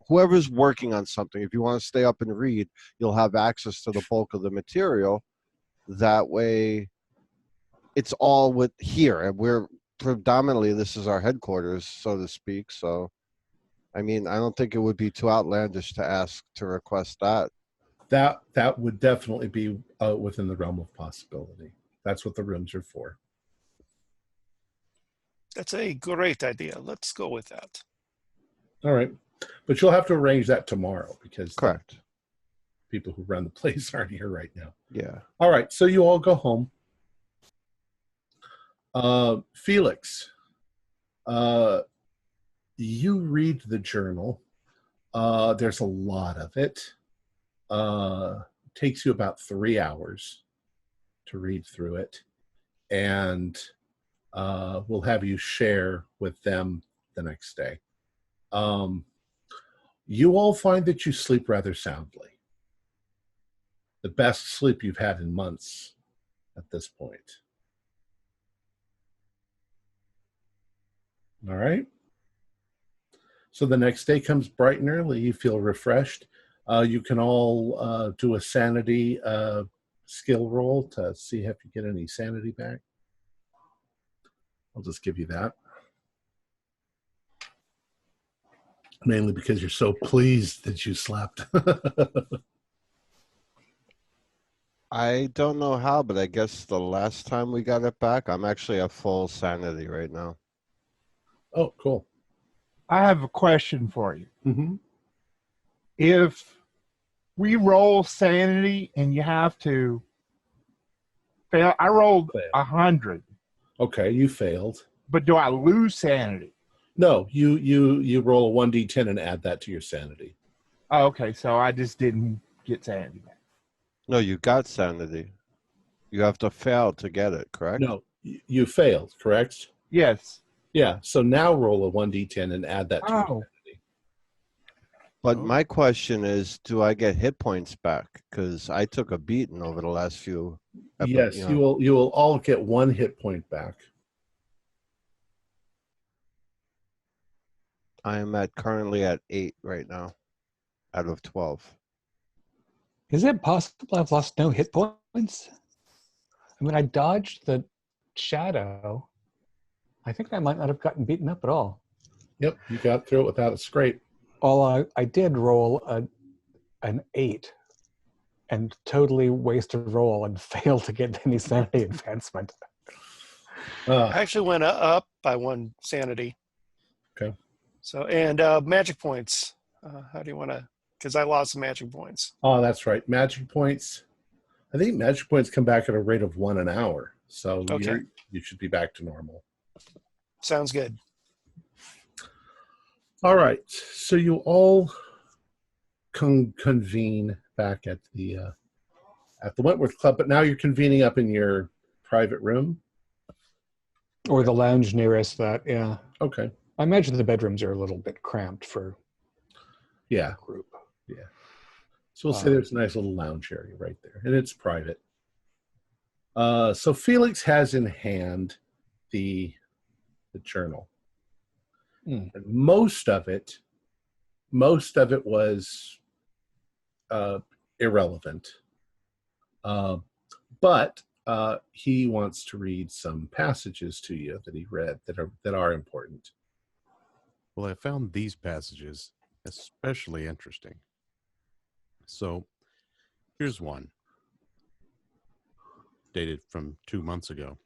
whoever's working on something, if you want to stay up and read, you'll have access to the bulk of the material. That way, it's all with here, and we're predominantly, this is our headquarters, so to speak. So, I mean, I don't think it would be too outlandish to ask to request that. That would definitely be within the realm of possibility. That's what the rooms are for. That's a great idea. Let's go with that. All right. But you'll have to arrange that tomorrow because Correct. the people who run the place aren't here right now. Yeah. All right. So you all go home. Felix, you read the journal. There's a lot of it. Takes you about 3 hours to read through it. And we'll have you share with them the next day. You all find that you sleep rather soundly. The best sleep you've had in months at this point. All right. So the next day comes bright and early. You feel refreshed. You can all do a sanity skill roll to see if you get any sanity back. I'll just give you that. Mainly because you're so pleased that you slept. I don't know how, but I guess the last time we got it back, I'm actually at full sanity right now. Oh, cool. I have a question for you. Mm-hmm. If we roll sanity and you have to fail, I rolled 100. Okay, you failed. But do I lose sanity? No, you roll a 1d10 and add that to your sanity. Oh, okay, so I just didn't get sanity back. No, you got sanity. You have to fail to get it, correct? No, you failed, correct? Yes. Yeah, so now roll a 1d10 and add that to your sanity. But my question is, do I get hit points back? Because I took a beating over the last few. Yes, you will all get 1 hit point back. I am currently at 8 right now, out of 12. is it possible I've lost no hit points? I mean, I dodged the shadow. I think I might not have gotten beaten up at all. Yep, you got through it without a scrape. I did roll an 8 and totally wasted roll and failed to get any sanity advancement. I actually went up by 1 sanity. Okay. So, and magic points. How do you want to? Because I lost some magic points. Oh, that's right. Magic points. I think magic points come back at a rate of 1 an hour. So Okay. You should be back to normal. Sounds good. All right. So you all convene back at the Wentworth Club, but now you're convening up in your private room. Or the lounge nearest that, yeah. Okay. I imagine the bedrooms are a little bit cramped for Yeah. a group. Yeah. So we'll say there's a nice little lounge area right there, and it's private. So Felix has in hand the journal. Mm. And most of it was irrelevant. But he wants to read some passages to you that he read that are important. Well, I found these passages especially interesting. So here's one, dated from 2 months ago.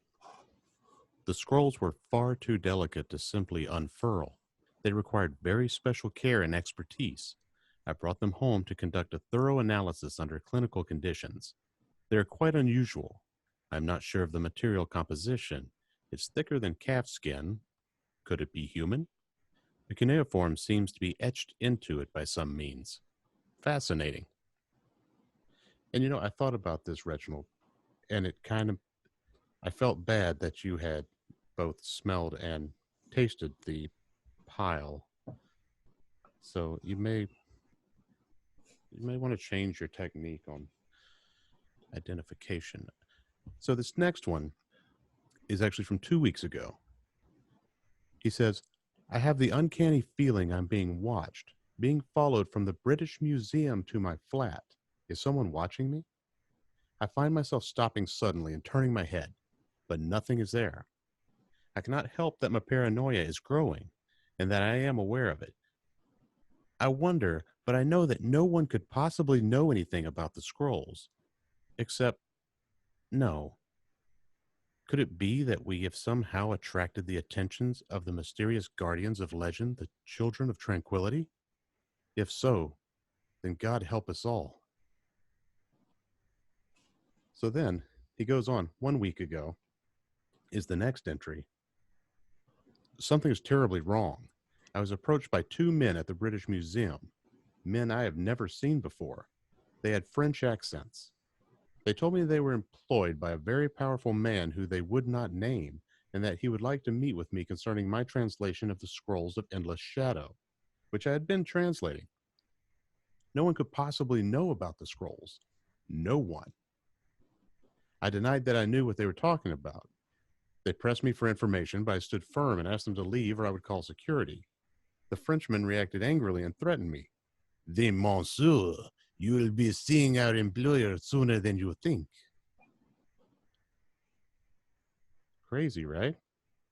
The scrolls were far too delicate to simply unfurl. They required very special care and expertise. I brought them home to conduct a thorough analysis under clinical conditions. They are quite unusual. I'm not sure of the material composition. It's thicker than calf skin. Could it be human? The cuneiform seems to be etched into it by some means. Fascinating. And I thought about this, Reginald, and I felt bad that you had both smelled and tasted the pile. So you may want to change your technique on identification. So this next one is actually from 2 weeks ago. He says, I have the uncanny feeling I'm being watched, being followed from the British Museum to my flat. Is someone watching me? I find myself stopping suddenly and turning my head, but nothing is there. I cannot help that my paranoia is growing and that I am aware of it. I wonder, but I know that no one could possibly know anything about the scrolls. Except, no. Could it be that we have somehow attracted the attentions of the mysterious guardians of legend, the children of tranquility? If so, then God help us all. So then, he goes on, 1 week ago is the next entry. Something is terribly wrong. I was approached by 2 men at the British Museum, men I have never seen before. They had French accents. They told me they were employed by a very powerful man who they would not name, and that he would like to meet with me concerning my translation of the Scrolls of Endless Shadow, which I had been translating. No one could possibly know about the scrolls. No one. I denied that I knew what they were talking about. They pressed me for information, but I stood firm and asked them to leave or I would call security. The Frenchman reacted angrily and threatened me. Then, monsieur, you will be seeing our employer sooner than you think. Crazy, right?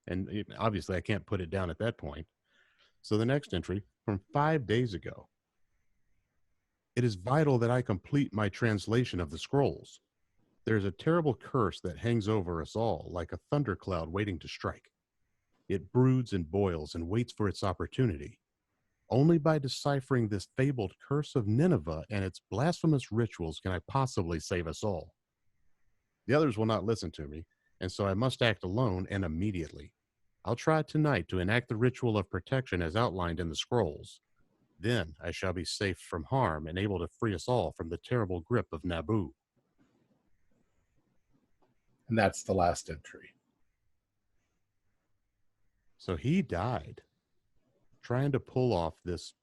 And obviously I can't put it down at that point. So the next entry, from 5 days ago. It is vital that I complete my translation of the scrolls. There is a terrible curse that hangs over us all like a thundercloud waiting to strike. It broods and boils and waits for its opportunity. Only by deciphering this fabled curse of Nineveh and its blasphemous rituals can I possibly save us all. The others will not listen to me, and so I must act alone and immediately. I'll try tonight to enact the ritual of protection as outlined in the scrolls. Then I shall be safe from harm and able to free us all from the terrible grip of Nabu. And that's the last entry. So he died trying to pull off this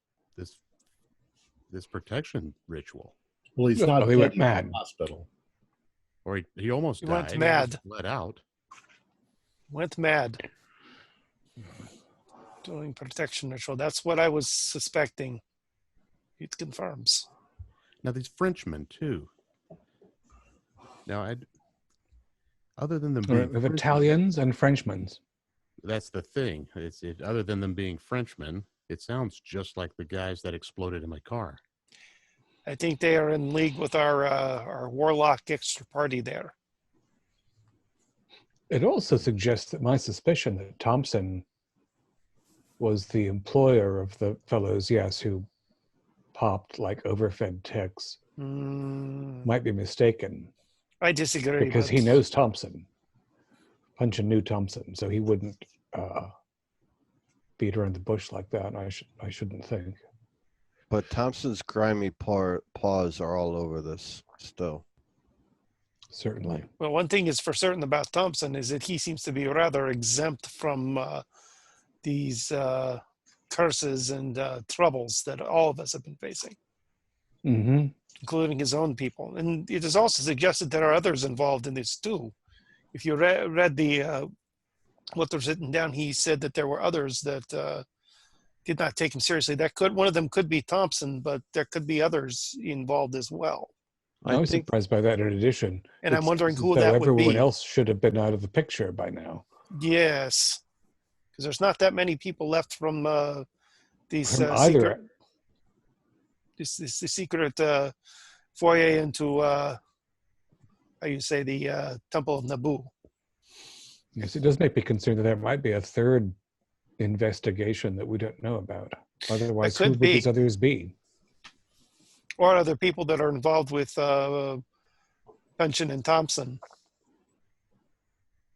protection ritual. Well, he's not. He went mad in the hospital, or he almost died. Went mad. He let out. Went mad. Doing protection ritual. That's what I was suspecting. It confirms. Now these Frenchmen too. Now other than them being of Italians and Frenchmen. That's the thing. Other than them being Frenchmen, it sounds just like the guys that exploded in my car. I think they are in league with our warlock extra party there. It also suggests that my suspicion that Thompson was the employer of the fellows, yes, who popped like overfed ticks, might be mistaken. I disagree. Because he knows Thompson. Punchin knew Thompson, so he wouldn't beat around the bush like that. I shouldn't think. But Thompson's grimy paws are all over this still. Certainly. Well, one thing is for certain about Thompson is that he seems to be rather exempt from these curses and troubles that all of us have been facing, including his own people. And it is also suggested there are others involved in this too. If you read the what was written down, he said that there were others that did not take him seriously. One of them could be Thompson, but there could be others involved as well. I was surprised by that in addition. And I'm wondering seems who as though that would everyone be. else should have been out of the picture by now. Yes, because there's not that many people left from these From either. secret, this secret foyer into how you say the Temple of Naboo. Yes, it does make me concerned that there might be a third investigation that we don't know about. Otherwise, who would these others be? Or other people that are involved with Pension and Thompson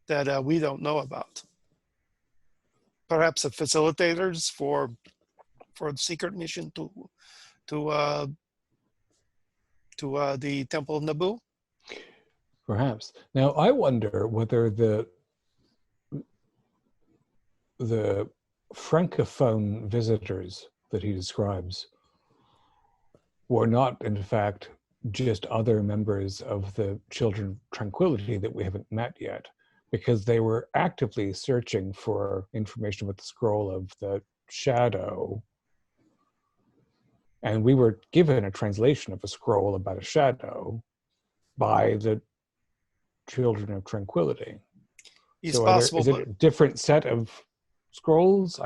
that we don't know about. Perhaps the facilitators for the secret mission to the Temple of Naboo. Perhaps. Now, I wonder whether the francophone visitors that he describes were not, in fact, just other members of the Children of Tranquility that we haven't met yet, because they were actively searching for information about the scroll of the shadow. And we were given a translation of a scroll about a shadow by the Children of Tranquility. It's so possible. Is it a different set of scrolls?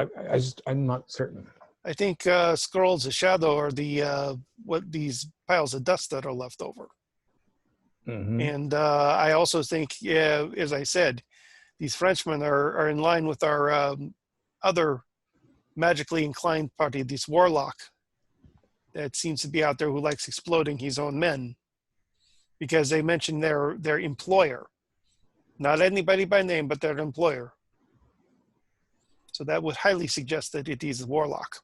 I'm not certain. I think scrolls of shadow are the what these piles of dust that are left over. Mm-hmm. And I also think, yeah, as I said, these Frenchmen are in line with our other magically inclined party, this warlock that seems to be out there who likes exploding his own men, because they mentioned their employer, not anybody by name, but their employer. So that would highly suggest that it is a warlock.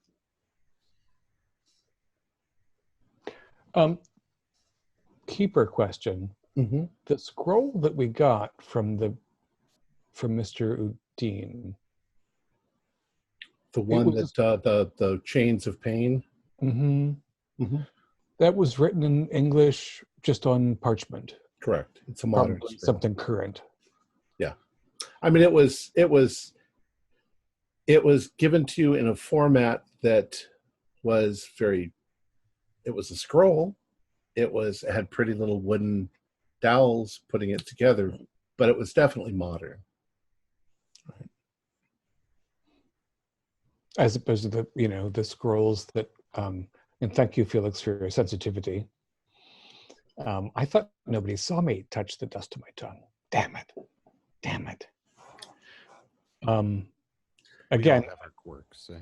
Keeper question. Mm-hmm. The scroll that we got from Mr. Udine. The one that the Chains of Pain. Mm-hmm. Mm-hmm. That was written in English, just on parchment. Correct. It's a modern Probably scroll. something current. Yeah, I mean, it was given to you in a format that was very. It was a scroll. It had pretty little wooden dowels putting it together, but it was definitely modern. Right. As opposed to the scrolls that, and thank you, Felix, for your sensitivity. I thought nobody saw me touch the dust of my tongue. Damn it. Again, we all have our quirks, so,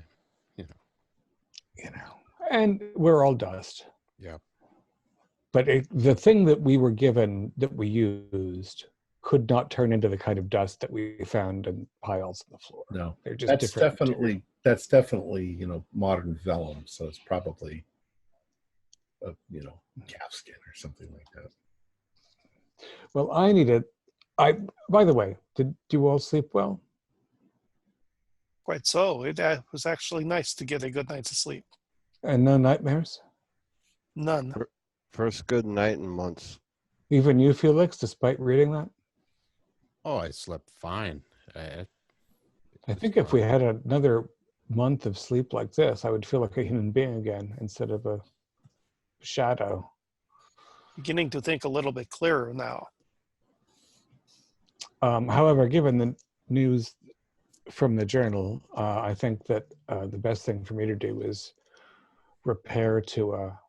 and we're all dust. Yeah. But the thing that we were given, that we used, could not turn into the kind of dust that we found in piles on the floor. No, they're just that's different. That's definitely modern vellum. So it's probably a calfskin or something like that. Well, by the way, did you all sleep well? Quite so. It was actually nice to get a good night's sleep. And no nightmares? None. First good night in months. Even you, Felix, despite reading that? Oh, I slept fine. I think if we had another month of sleep like this, I would feel like a human being again instead of a shadow. Beginning to think a little bit clearer now. However, given the news from the journal, I think that the best thing for me to do is repair to a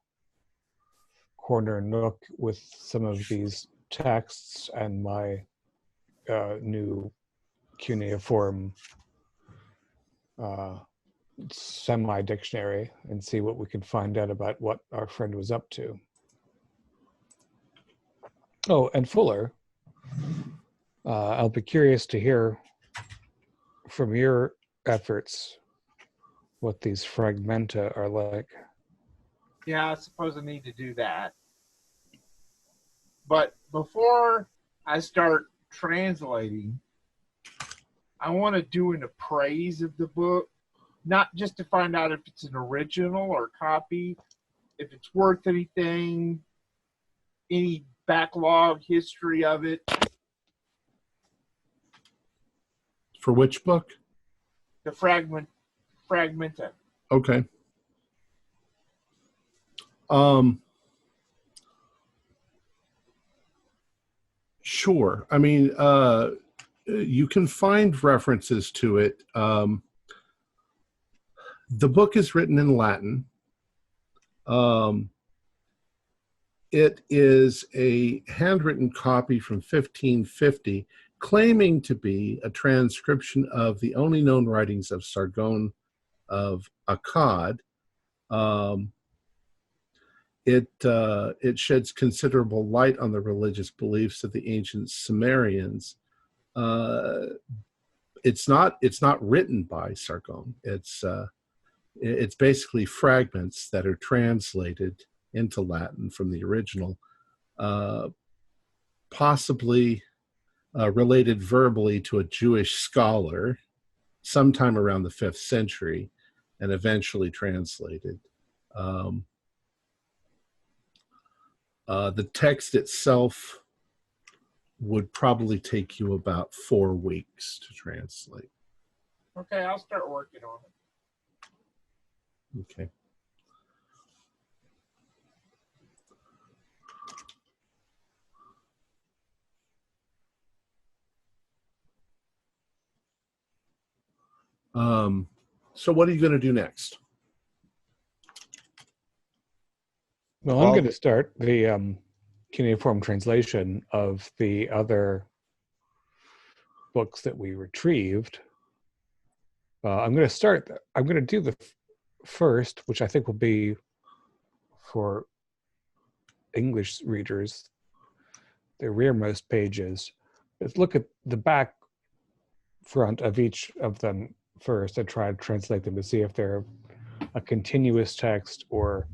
corner nook with some of these texts and my new cuneiform semi-dictionary and see what we can find out about what our friend was up to. Oh, and Fuller, I'll be curious to hear from your efforts what these fragmenta are like. Yeah, I suppose I need to do that. But before I start translating, I want to do an appraise of the book, not just to find out if it's an original or copy, if it's worth anything, any backlog history of it. For which book? The fragmenta. Okay. Sure. I mean, you can find references to it. The book is written in Latin. It is a handwritten copy from 1550, claiming to be a transcription of the only known writings of Sargon of Akkad. It sheds considerable light on the religious beliefs of the ancient Sumerians. It's not written by Sargon. It's basically fragments that are translated into Latin from the original, possibly related verbally to a Jewish scholar sometime around the 5th century, and eventually translated. The text itself would probably take you about 4 weeks to translate. Okay, I'll start working on it. Okay. So what are you going to do next? Well, I'm going to start the cuneiform translation of the other books that we retrieved. I'm going to do the first, which I think will be for English readers, the rearmost pages. Let's look at the back front of each of them first and try to translate them to see if they're a continuous text or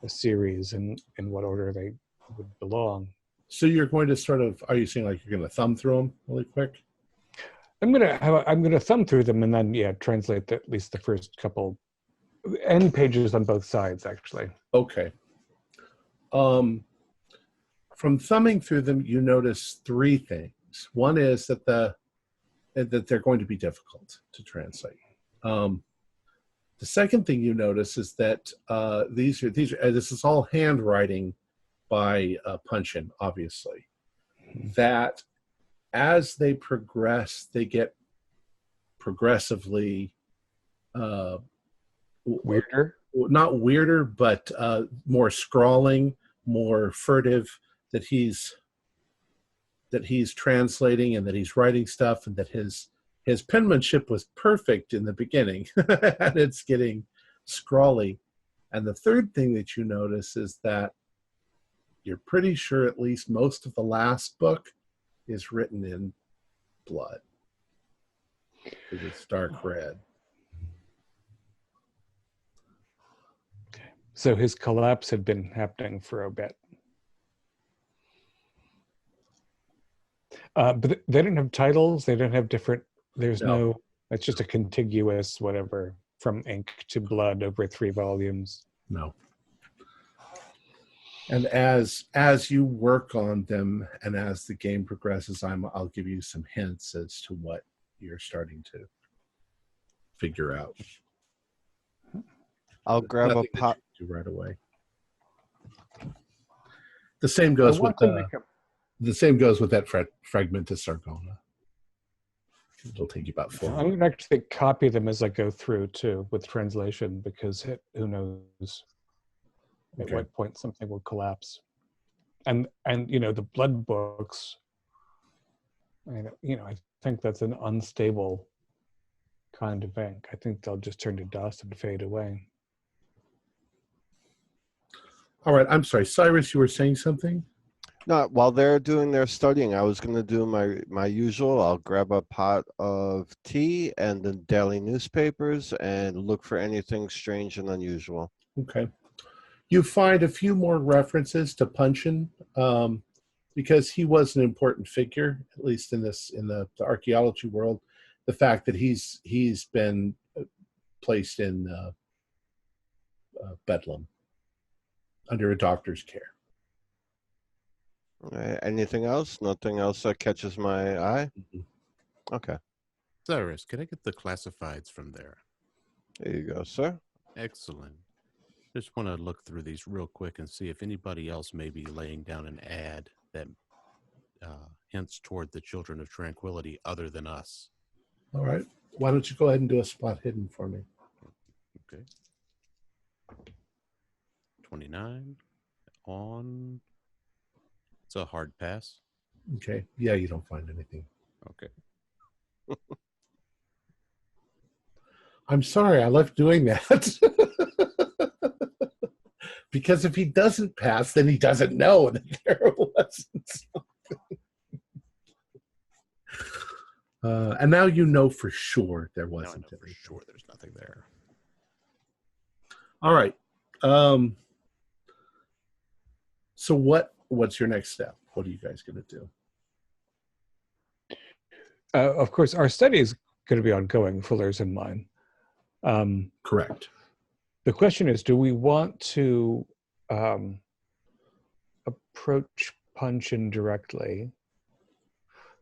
a series and in what order they would belong. So you're going to sort of, are you saying like you're going to thumb through them really quick? I'm going to thumb through them and then translate at least the first couple end pages on both sides, actually. Okay. From thumbing through them, you notice 3 things. One is that they're going to be difficult to translate. The second thing you notice is that this is all handwriting by Punchin, obviously. That as they progress, they get progressively weirder. Not weirder, but more scrawling, more furtive. That he's translating and that he's writing stuff, and that his penmanship was perfect in the beginning, and it's getting scrawly. And the third thing that you notice is that you're pretty sure at least most of the last book is written in blood. It's dark red. Okay. So his collapse had been happening for a bit. But they didn't have titles. They don't have different. There's no. It's just a contiguous whatever from ink to blood over 3 volumes. No. And as you work on them and as the game progresses, I'll give you some hints as to what you're starting to figure out. I'll grab a pot right away. The same goes with that fragment of Sargona. It'll take you about 4 I'm going to actually copy them as I go through too with translation, because who knows at what point something will collapse. And the blood books, I think that's an unstable kind of ink. I think they'll just turn to dust and fade away. All right, I'm sorry, Cyrus, you were saying something? No, while they're doing their studying, I was going to do my usual. I'll grab a pot of tea and the daily newspapers and look for anything strange and unusual. Okay. You find a few more references to Punchin, because he was an important figure, at least in the archaeology world. The fact that he's been placed in Bedlam under a doctor's care. Anything else? Nothing else that catches my eye? Mm-hmm. Okay. Cyrus, can I get the classifieds from there? There you go, sir. Excellent. Just want to look through these real quick and see if anybody else may be laying down an ad that hints toward the Children of Tranquility other than us. All right. Why don't you go ahead and do a spot hidden for me? Okay. 29 on. It's a hard pass. Okay. Yeah, you don't find anything. Okay. I'm sorry, I left doing that. Because if he doesn't pass, then he doesn't know that there wasn't something. And now you know for sure there wasn't. Now I know for sure there's nothing there. All right. So what's your next step? What are you guys going to do? Of course, our study is going to be ongoing, Fuller's and mine. Correct. The question is, do we want to approach Punchin directly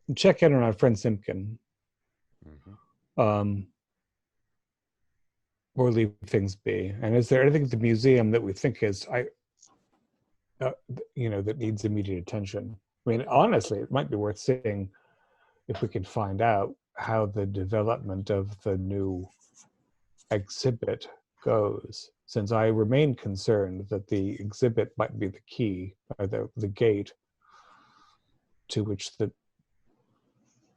and check in on our friend Simpkin, or leave things be? And is there anything at the museum that we think is, that needs immediate attention? I mean, honestly, it might be worth seeing if we could find out how the development of the new exhibit goes, since I remain concerned that the exhibit might be the key, or the gate to which the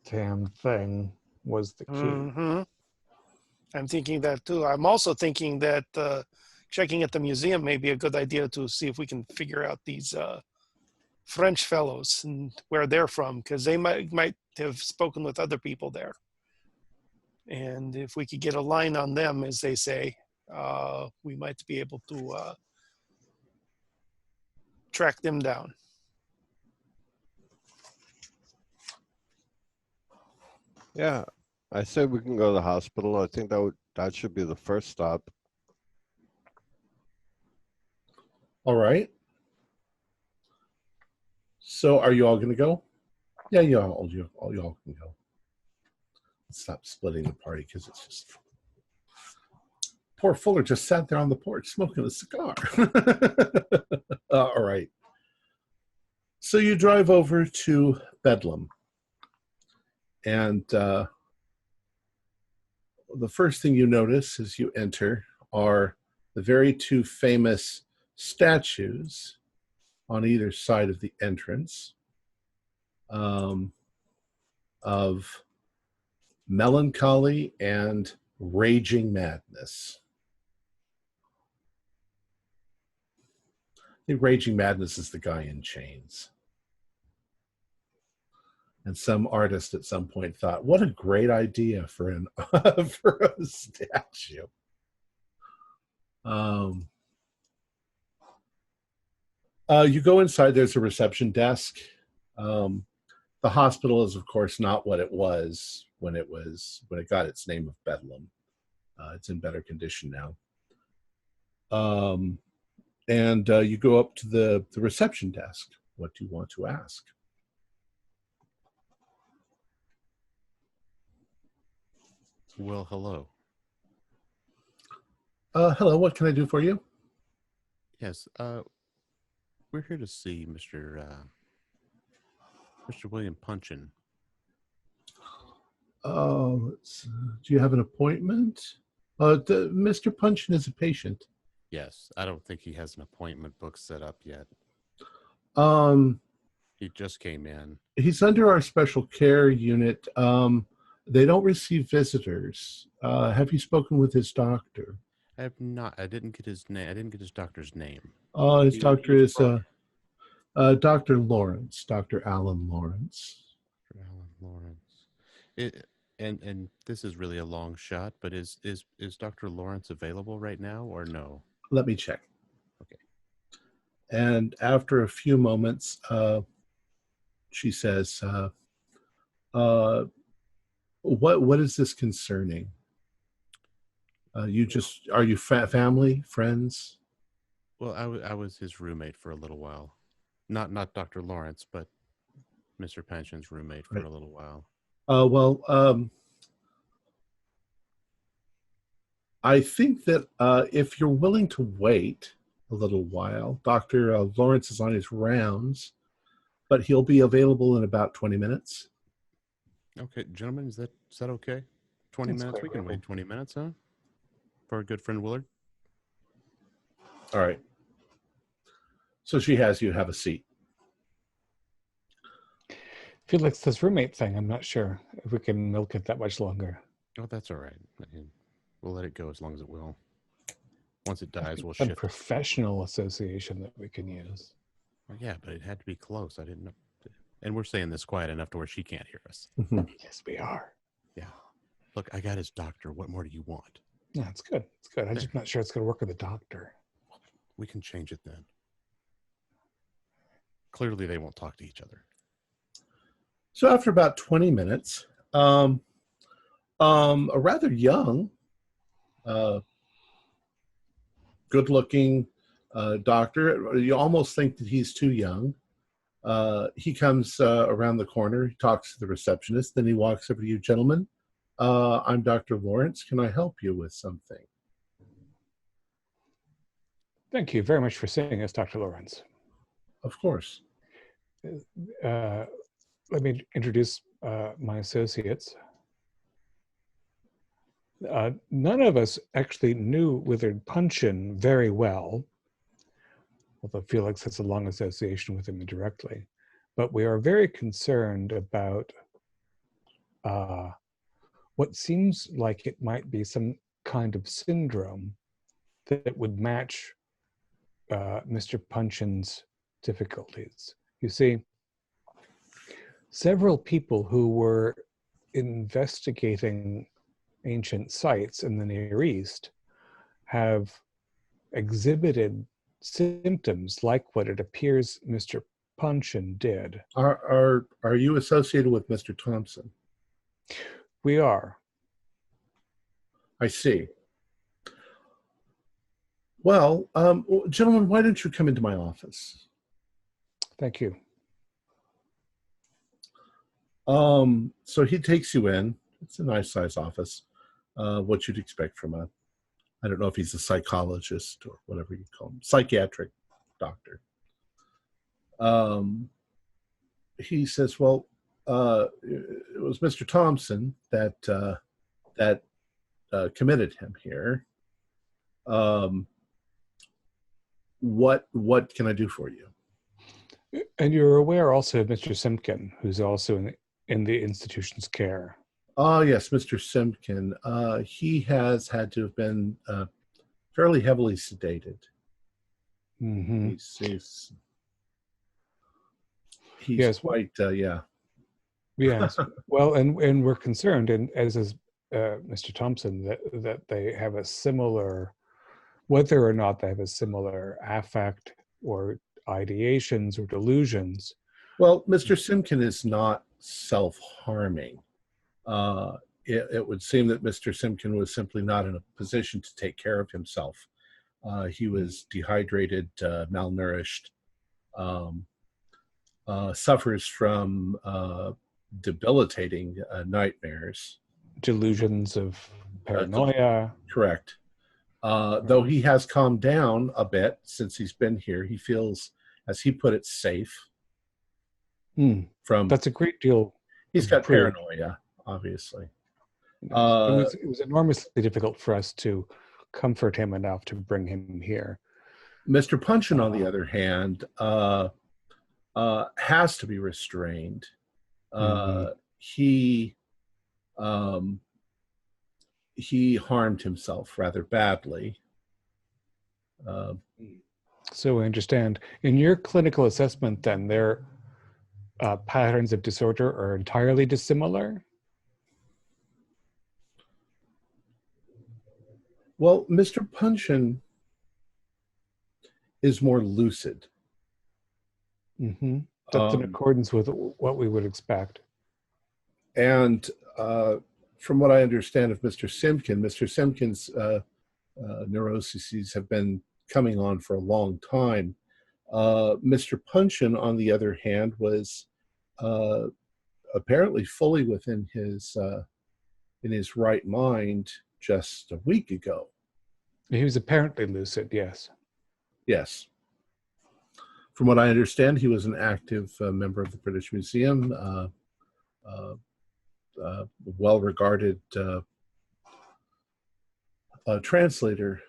damn thing was the key. I'm thinking that too. I'm also thinking that checking at the museum may be a good idea to see if we can figure out these French fellows and where they're from, because they might have spoken with other people there. And if we could get a line on them, as they say, we might be able to track them down. Yeah, I say we can go to the hospital. I think that should be the first stop. All right. So are you all going to go? Yeah, y'all can go. Stop splitting the party because it's just... Poor Fuller just sat there on the porch smoking a cigar. All right. So you drive over to Bedlam. And the first thing you notice as you enter are the very two famous statues on either side of the entrance of Melancholy and Raging Madness. I think Raging Madness is the guy in chains. And some artist at some point thought, what a great idea for for a statue. You go inside, there's a reception desk. The hospital is, of course, not what it was when it got its name of Bedlam. It's in better condition now. And you go up to the reception desk. What do you want to ask? Well, hello. Hello, what can I do for you? Yes, we're here to see Mr. William Punchin. Do you have an appointment? Mr. Punchin is a patient. Yes, I don't think he has an appointment book set up yet. He just came in. He's under our special care unit. They don't receive visitors. Have you spoken with his doctor? I have not. I didn't get his name. I didn't get his doctor's name. His doctor is Dr. Lawrence, Dr. Alan Lawrence. Dr. Alan Lawrence. And this is really a long shot, but is Dr. Lawrence available right now or no? Let me check. Okay. And after a few moments, she says, what is this concerning? Are you family, friends? Well, I was his roommate for a little while. Not Dr. Lawrence, but Mr. Punchin's roommate for a little while. I think that if you're willing to wait a little while, Dr. Lawrence is on his rounds, but he'll be available in about 20 minutes. Okay, gentlemen, is that okay? 20 That's minutes? quite We can wait 20 minutes, huh? For our good friend Willard. All right. So she has you have a seat. Felix, this roommate thing, I'm not sure if we can milk it that much longer. Oh, that's all right. I mean, we'll let it go as long as it will. Once it dies, we'll Some shift. professional association that we can use. Oh, yeah, but it had to be close. I didn't know. And we're saying this quiet enough to where she can't hear us. Yes, we are. Yeah. Look, I got his doctor. What more do you want? Yeah, it's good. It's good. I'm just not sure it's going to work with the doctor. We can change it then. Clearly, they won't talk to each other. So after about 20 minutes, a rather young, good-looking doctor, you almost think that he's too young. He comes around the corner, he talks to the receptionist, then he walks over to you, gentlemen. I'm Dr. Lawrence. Can I help you with something? Thank you very much for seeing us, Dr. Lawrence. Of course. Let me introduce my associates. None of us actually knew Willard Punchin very well, although Felix has a long association with him indirectly. But we are very concerned about what seems like it might be some kind of syndrome that would match Mr. Punchin's difficulties. You see, several people who were investigating ancient sites in the Near East have exhibited symptoms like what it appears Mr. Punchin did. Are you associated with Mr. Thompson? We are. I see. Well, gentlemen, why don't you come into my office? Thank you. So he takes you in. It's a nice size office. What you'd expect from I don't know if he's a psychologist or whatever you call him, psychiatric doctor. He says, well, it was Mr. Thompson that committed him here. What can I do for you? And you're aware also of Mr. Simpkin, who's also in the institution's care. Oh, yes, Mr. Simpkin. He has had to have been fairly heavily sedated. Mm-hmm. He's yes, quite, yeah. Yes. Well, and we're concerned, and as is Mr. Thompson, that they have a similar, whether or not they have a similar affect or ideations or delusions. Well, Mr. Simpkin is not self-harming. It would seem that Mr. Simpkin was simply not in a position to take care of himself. He was dehydrated, malnourished, suffers from debilitating nightmares. Delusions of paranoia. Correct. Though he has calmed down a bit since he's been here, he feels, as he put it, safe. From That's a great deal. He's got paranoia, obviously. It was enormously difficult for us to comfort him enough to bring him here. Mr. Punchin, on the other hand, has to be restrained. He harmed himself rather badly. So I understand. In your clinical assessment, then, their patterns of disorder are entirely dissimilar? Well, Mr. Punchin is more lucid. Mm-hmm. That's in accordance with what we would expect. And from what I understand of Mr. Simpkin's neuroses have been coming on for a long time. Mr. Punchin, on the other hand, was apparently fully within his in his right mind just a week ago. He was apparently lucid, yes. Yes. From what I understand, he was an active member of the British Museum, well-regarded translator.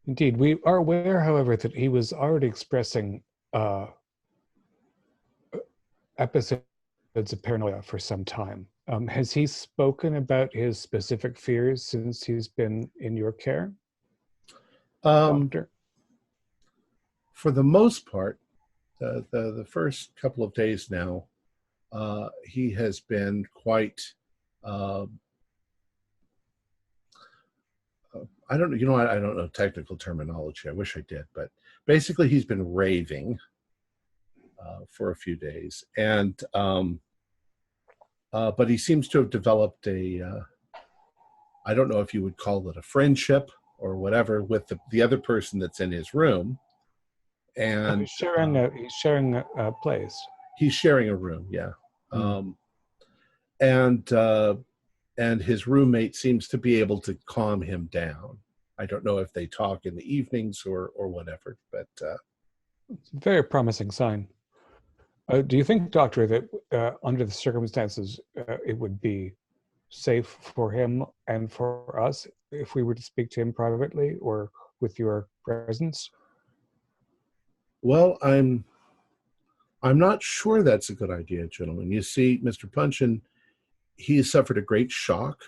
Indeed. We are aware, however, that he was already expressing episodes of paranoia for some time. Has he spoken about his specific fears since he's been in your care, Doctor? For the most part, the first couple of days now, he has been quite. I don't know. You know, I don't know technical terminology. I wish I did, but basically, he's been raving for a few days, and but he seems to have developed a. I don't know if you would call it a friendship or whatever with the other person that's in his room, and he's sharing a place. He's sharing a room, yeah, and his roommate seems to be able to calm him down. I don't know if they talk in the evenings or whatever, but it's a very promising sign. Do you think, Doctor, that under the circumstances, it would be safe for him and for us if we were to speak to him privately or with your presence? Well, I'm not sure that's a good idea, gentlemen. You see, Mr. Punchin, he has suffered a great shock,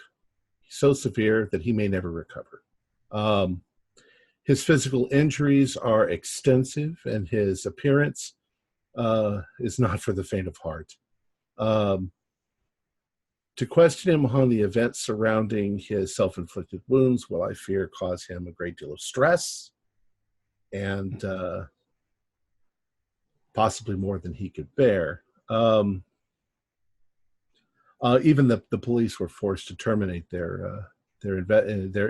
so severe that he may never recover. His physical injuries are extensive, and his appearance is not for the faint of heart. To question him on the events surrounding his self-inflicted wounds will, I fear, cause him a great deal of stress and possibly more than he could bear. Even the police were forced to terminate their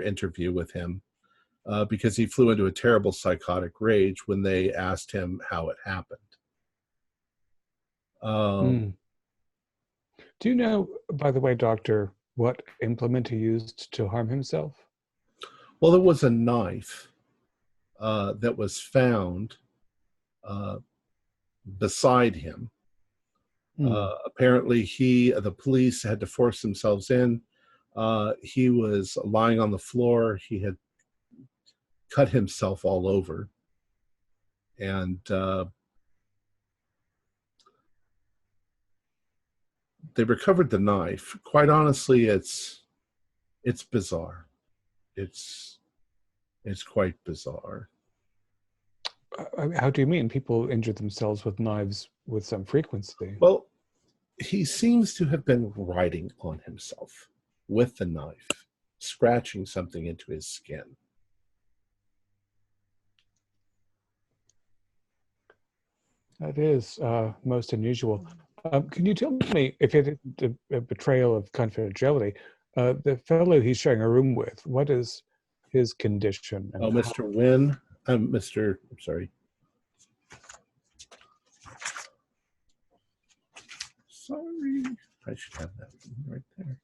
interview with him because he flew into a terrible psychotic rage when they asked him how it happened. Do you know, by the way, Doctor, what implement he used to harm himself? Well, there was a knife that was found beside him. Apparently, the police had to force themselves in. He was lying on the floor. He had cut himself all over, and they recovered the knife. Quite honestly, it's bizarre. It's quite bizarre. How do you mean? People injure themselves with knives with some frequency? Well, he seems to have been writing on himself with the knife, scratching something into his skin. That is most unusual. Can you tell me, if it is a betrayal of confidentiality, the fellow he's sharing a room with, what is his condition? Oh, Mr. Wynn. I'm sorry. Sorry. I should have that right there.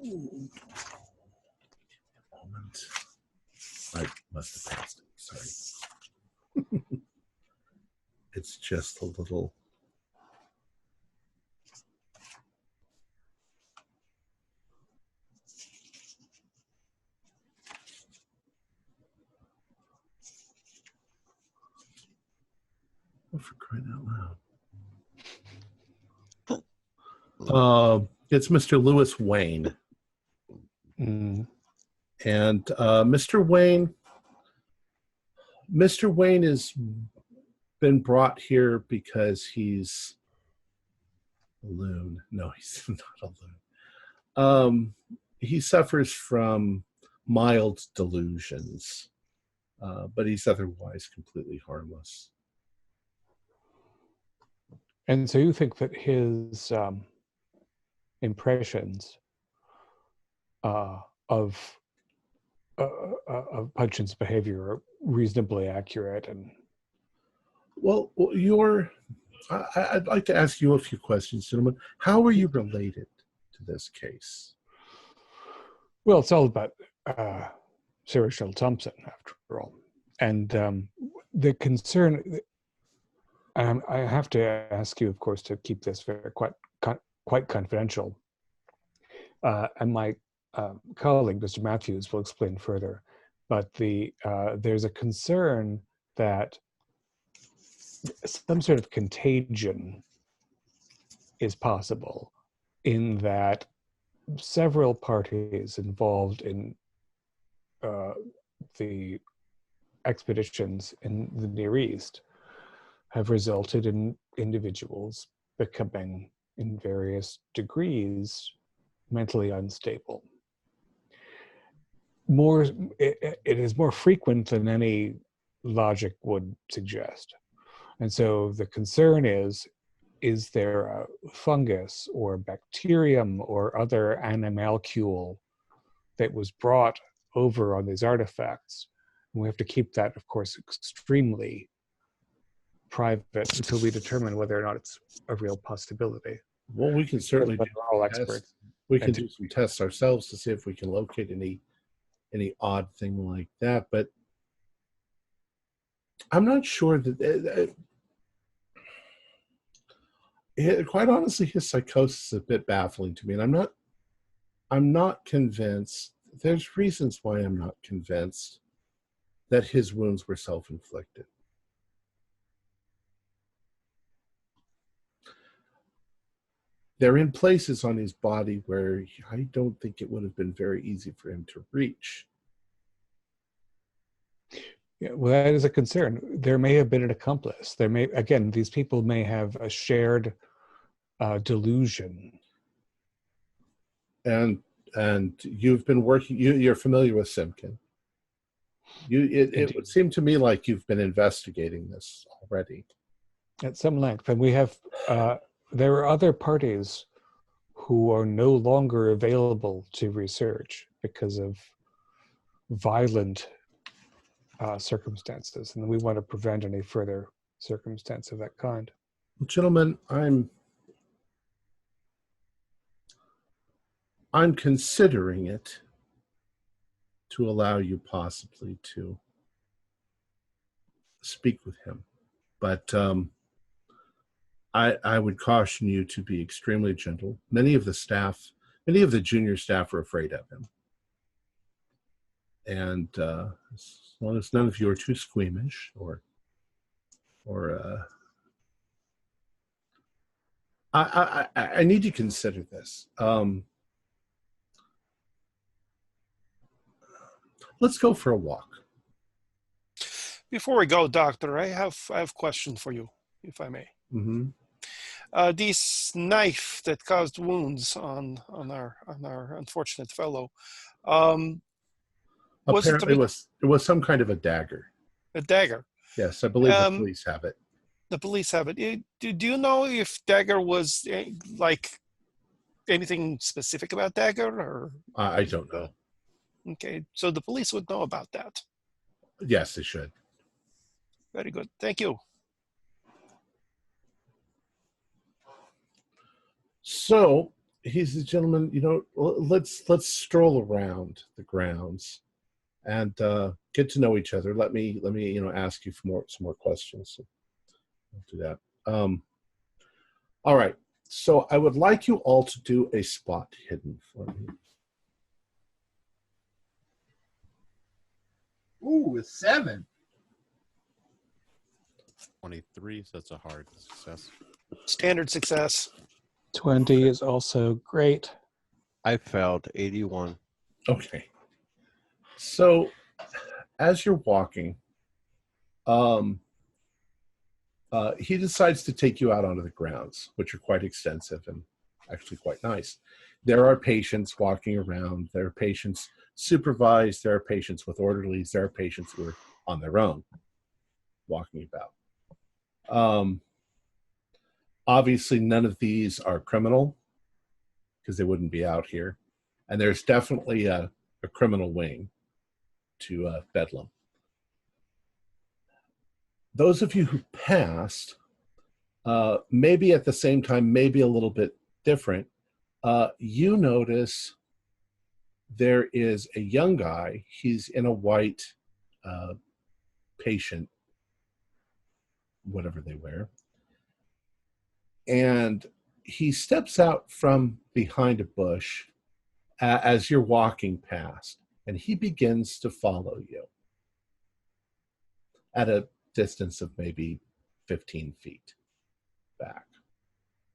Ooh. A moment. I must have passed it. Sorry. It's just a little. Oh, for crying out loud. It's Mr. Lewis Wayne. And Mr. Wayne has been brought here because he's a loon. No, he's not a loon. He suffers from mild delusions, but he's otherwise completely harmless. And so you think that his impressions of Punchin's behavior are reasonably accurate? And well, I'd like to ask you a few questions, gentlemen. How are you related to this case? Well, it's all about Sarah Shell Thompson, after all. And the concern, I have to ask you, of course, to keep this quite confidential. And my colleague, Mr. Matthews, will explain further. But there's a concern that some sort of contagion is possible, in that several parties involved in the expeditions in the Near East have resulted in individuals becoming, in various degrees, mentally unstable. It is more frequent than any logic would suggest. And so the concern is there a fungus or bacterium or other animalcule that was brought over on these artifacts? And we have to keep that, of course, extremely private until we determine whether or not it's a real possibility. Well, we can certainly do all tests. experts. We can do some tests ourselves to see if we can locate any odd thing like that. But I'm not sure that. Quite honestly, his psychosis is a bit baffling to me, and I'm not convinced. There's reasons why I'm not convinced that his wounds were self-inflicted. They're in places on his body where I don't think it would have been very easy for him to reach. Yeah, well, that is a concern. There may have been an accomplice. These people may have a shared delusion. And you've been working. You're familiar with Simkin. It would seem to me like you've been investigating this already At some length, and we have. There are other parties who are no longer available to research because of violent circumstances, and we want to prevent any further circumstance of that kind. Gentlemen, I'm considering it to allow you possibly to speak with him, but I would caution you to be extremely gentle. Many of the junior staff are afraid of him. And as long as none of you are too squeamish or I need to consider this. Let's go for a walk. Before we go, Doctor, I have a question for you, if I may. Mm-hmm. This knife that caused wounds on our unfortunate fellow. Apparently, it was some kind of a dagger. A dagger. Yes, I believe the police have it. The police have it. Do you know if dagger was like anything specific about dagger, or? I don't know. Okay, so the police would know about that. Yes, they should. Very good. Thank you. So he says, gentlemen, let's stroll around the grounds and get to know each other. Let me ask you for some more questions. So I'll do that. All right. So I would like you all to do a spot hidden for me. Ooh, a 7. 23, so that's a hard success. Standard success. 20 is also great. I failed 81. Okay. So as you're walking, he decides to take you out onto the grounds, which are quite extensive and actually quite nice. There are patients walking around. There are patients supervised. There are patients with orderlies. There are patients who are on their own walking about. Obviously, none of these are criminal because they wouldn't be out here. And there's definitely a criminal wing to Bedlam. Those of you who passed, maybe at the same time, maybe a little bit different, you notice there is a young guy. He's in a white patient, whatever they wear. And he steps out from behind a bush as you're walking past, and he begins to follow you at a distance of maybe 15 feet back.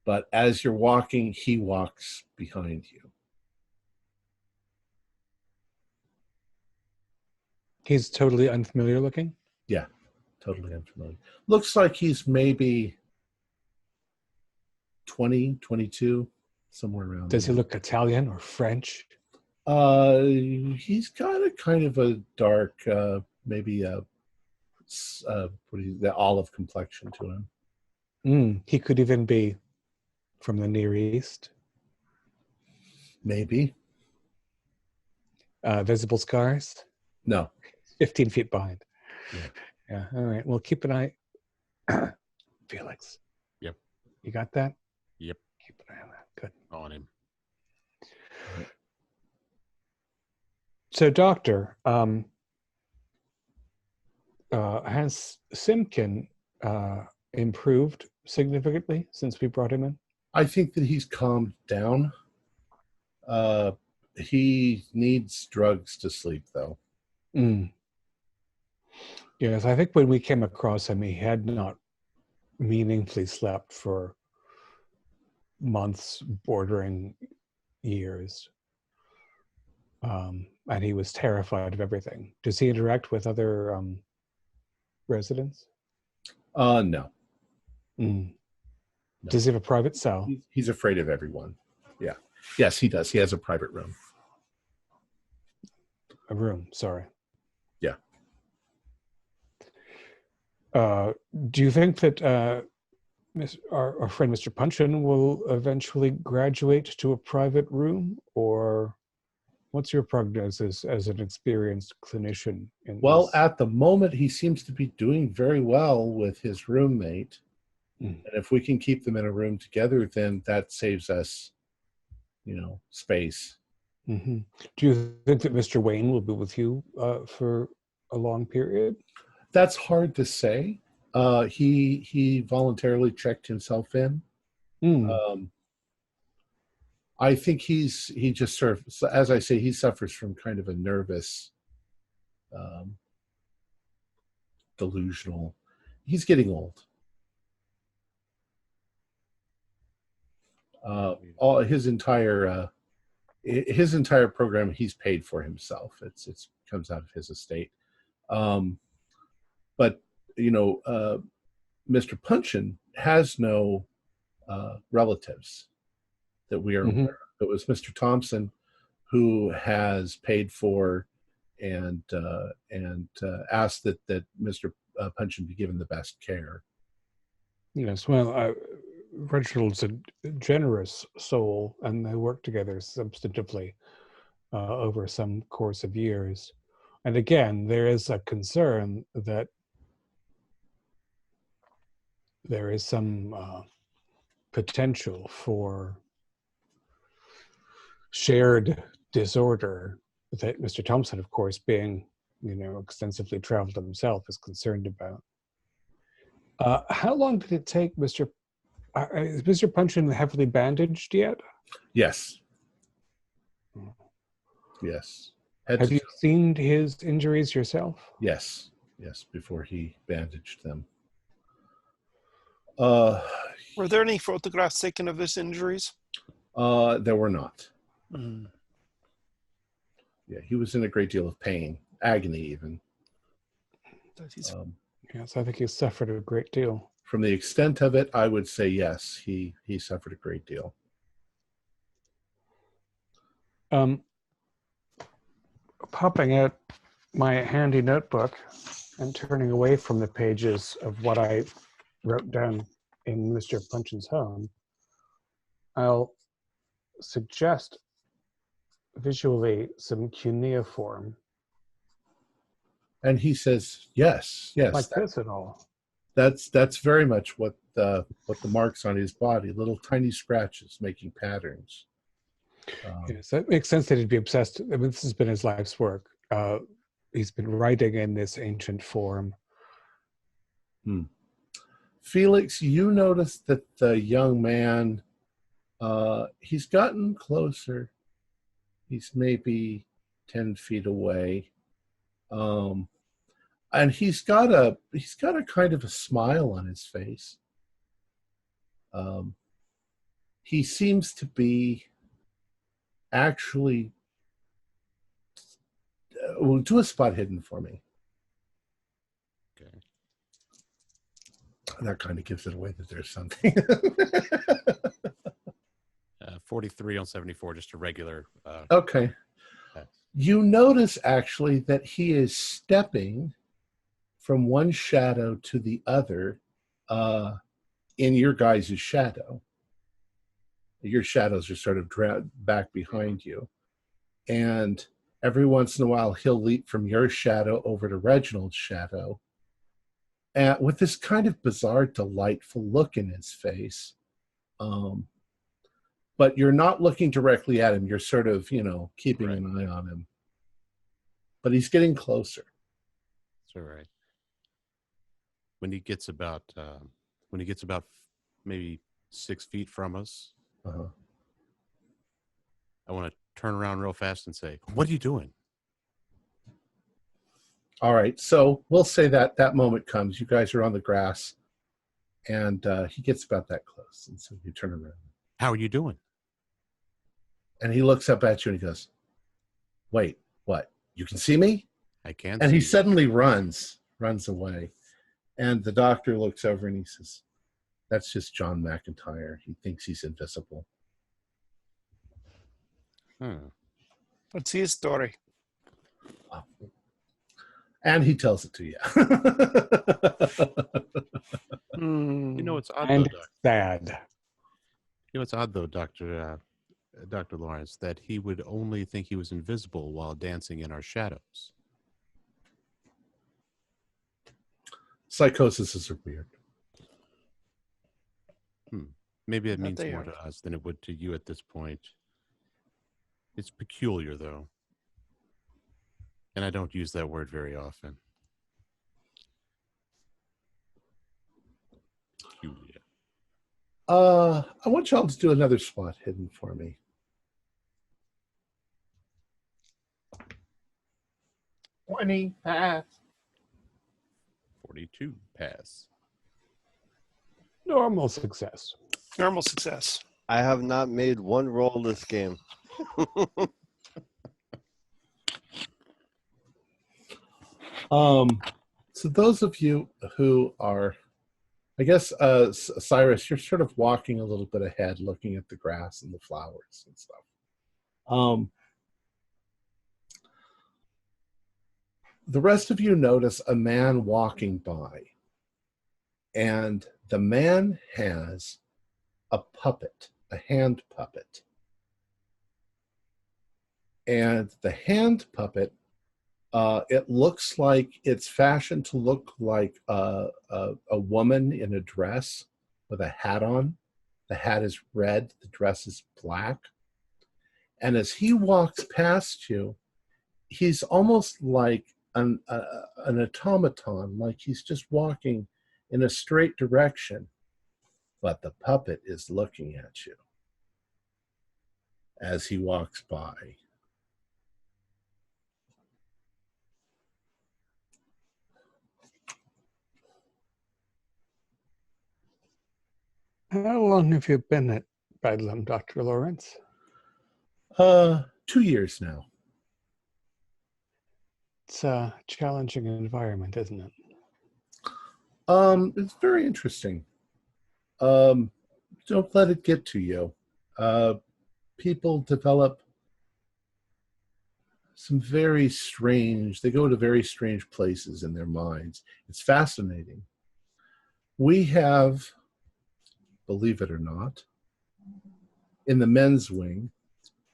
But as you're walking, he walks behind you. He's totally unfamiliar looking? Yeah, totally unfamiliar. Looks like he's maybe 20, 22, somewhere around Does he there. look Italian or French? He's got a kind of a dark, maybe the olive complexion to him. He could even be from the Near East. Maybe. Visible scars? No. 15 feet behind. Yeah. All right. Well, keep an eye. Felix. Yep. You got that? Yep. Keep an eye on that. Good. On him. So, Doctor, has Simkin improved significantly since we brought him in? I think that he's calmed down. He needs drugs to sleep, though. Yes, I think when we came across him, he had not meaningfully slept for months, bordering years. And he was terrified of everything. Does he interact with other residents? No. No. Does he have a private cell? He's afraid of everyone. Yeah. Yes, he does. He has a private room. A room, sorry. Yeah. Do you think that our friend Mr. Punchin will eventually graduate to a private room, or what's your prognosis as an experienced clinician? Well, at the moment, he seems to be doing very well with his roommate. And if we can keep them in a room together, then that saves us, space. Mm-hmm. Do you think that Mr. Wayne will be with you for a long period? That's hard to say. He voluntarily checked himself in. I think he just sort of, as I say, he suffers from kind of a nervous, delusional. He's getting old. All his entire program he's paid for himself. It comes out of his estate. But Mr. Punchin has no relatives that we are aware of. It was Mr. Thompson who has paid for and asked that Mr. Punchin be given the best care. Yes, well, Reginald's a generous soul, and they work together substantively over some course of years. And again, there is a concern that there is some potential for shared disorder that Mr. Thompson, of course, being, extensively traveled himself, is concerned about. How long did it take is Mr. Punchin heavily bandaged yet? Yes. Yes. Have you seen his injuries yourself? Yes. Yes, before he bandaged them. Were there any photographs taken of his injuries? There were not. Yeah, he was in a great deal of pain, agony even. Yes, I think he suffered a great deal. From the extent of it, I would say yes, he suffered a great deal. Popping out my handy notebook and turning away from the pages of what I wrote down in Mr. Punchin's home, I'll suggest visually some cuneiform. And he says, yes. Like this at all. That's very much what the marks on his body, little tiny scratches making patterns. Yes, that makes sense that he'd be obsessed. I mean, this has been his life's work. He's been writing in this ancient form. Felix, you notice that the young man, he's gotten closer. He's maybe 10 feet away. And he's got a kind of a smile on his face. He seems to be actually do a spot hidden for me. Okay. That kind of gives it away that there's something. 43 on 74, just a regular. Okay. Pass. You notice actually that he is stepping from one shadow to the other in your guys' shadow. Your shadows are sort of back behind you. And every once in a while, he'll leap from your shadow over to Reginald's shadow. And with this kind of bizarre, delightful look in his face. But you're not looking directly at him. You're sort of, keeping Right. an eye on him. But he's getting closer. It's all right. When he gets about maybe 6 feet from us, Uh-huh. I want to turn around real fast and say, "What are you doing?" All right, so we'll say that moment comes. You guys are on the grass, and he gets about that close, and so you turn around. How are you doing? And he looks up at you and he goes, "Wait, what? You can see me?" I can't. And see he you. suddenly runs away. And the doctor looks over and he says, "That's just John McIntyre. He thinks he's invisible." What's his story? And he tells it to you. You know what's odd And though, Doc? sad. You know what's odd though, Doctor Lawrence, that he would only think he was invisible while dancing in our shadows. Psychoses are weird. Maybe it That means they more are. to us than it would to you at this point. It's peculiar, though. And I don't use that word very often. Peculiar. I want y'all to do another spot hidden for me. 20 pass. 42 pass. Normal success. Normal success. I have not made one roll this game. So those of you who are, I guess, Cyrus, you're sort of walking a little bit ahead, looking at the grass and the flowers and stuff. The rest of you notice a man walking by, and the man has a puppet, a hand puppet. And the hand puppet, it looks like it's fashioned to look like a woman in a dress with a hat on. The hat is red, the dress is black. And as he walks past you, he's almost like an automaton, like he's just walking in a straight direction. But the puppet is looking at you as he walks by. How long have you been at Bedlam, Dr. Lawrence? 2 years now. It's a challenging environment, isn't it? It's very interesting. Don't let it get to you. People develop some very strange, they go to very strange places in their minds. It's fascinating. We have, believe it or not, in the men's wing,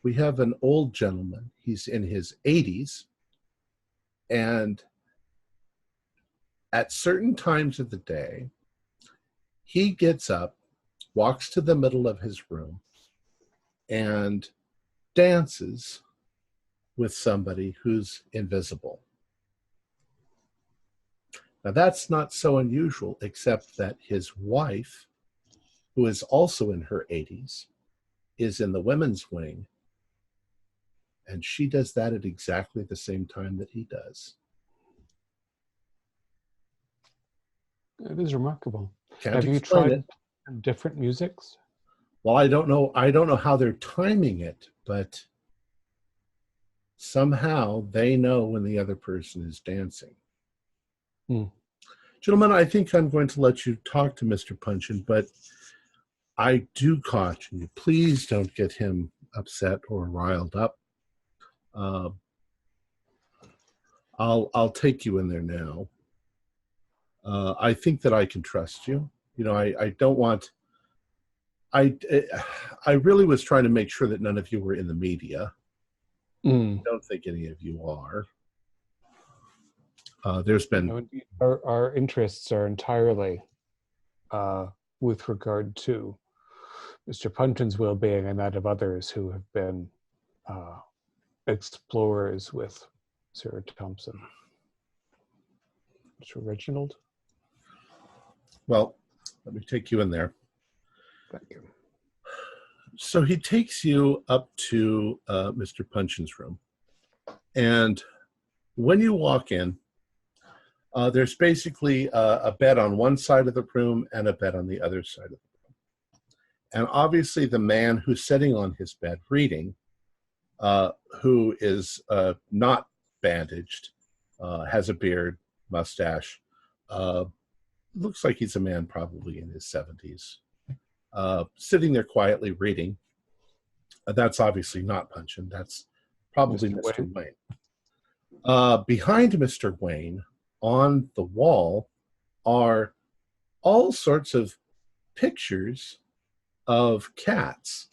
we have an old gentleman. He's in his 80s. And at certain times of the day, he gets up, walks to the middle of his room, and dances with somebody who's invisible. Now, that's not so unusual, except that his wife, who is also in her 80s, is in the women's wing, and she does that at exactly the same time that he does. It is remarkable. Can't Have you explain tried it. different musics? Well, I don't know how they're timing it, but somehow they know when the other person is dancing. Gentlemen, I think I'm going to let you talk to Mr. Punchin, but I do caution you, please don't get him upset or riled up. I'll take you in there now. I think that I can trust you. You know, I don't want. I really was trying to make sure that none of you were in the media. I don't think any of you are. There's been our interests are entirely with regard to Mr. Punchin's well-being and that of others who have been explorers with Sarah Thompson. Mr. Reginald? Well, let me take you in there. Thank you. So he takes you up to Mr. Punchin's room. And when you walk in, there's basically a bed on one side of the room and a bed on the other side of the room. And obviously the man who's sitting on his bed reading, who is not bandaged, has a beard, mustache, looks like he's a man probably in his 70s, sitting there quietly reading. That's obviously not Punchin. That's probably Mr. Wayne. Behind Mr. Wayne, on the wall, are all sorts of pictures of cats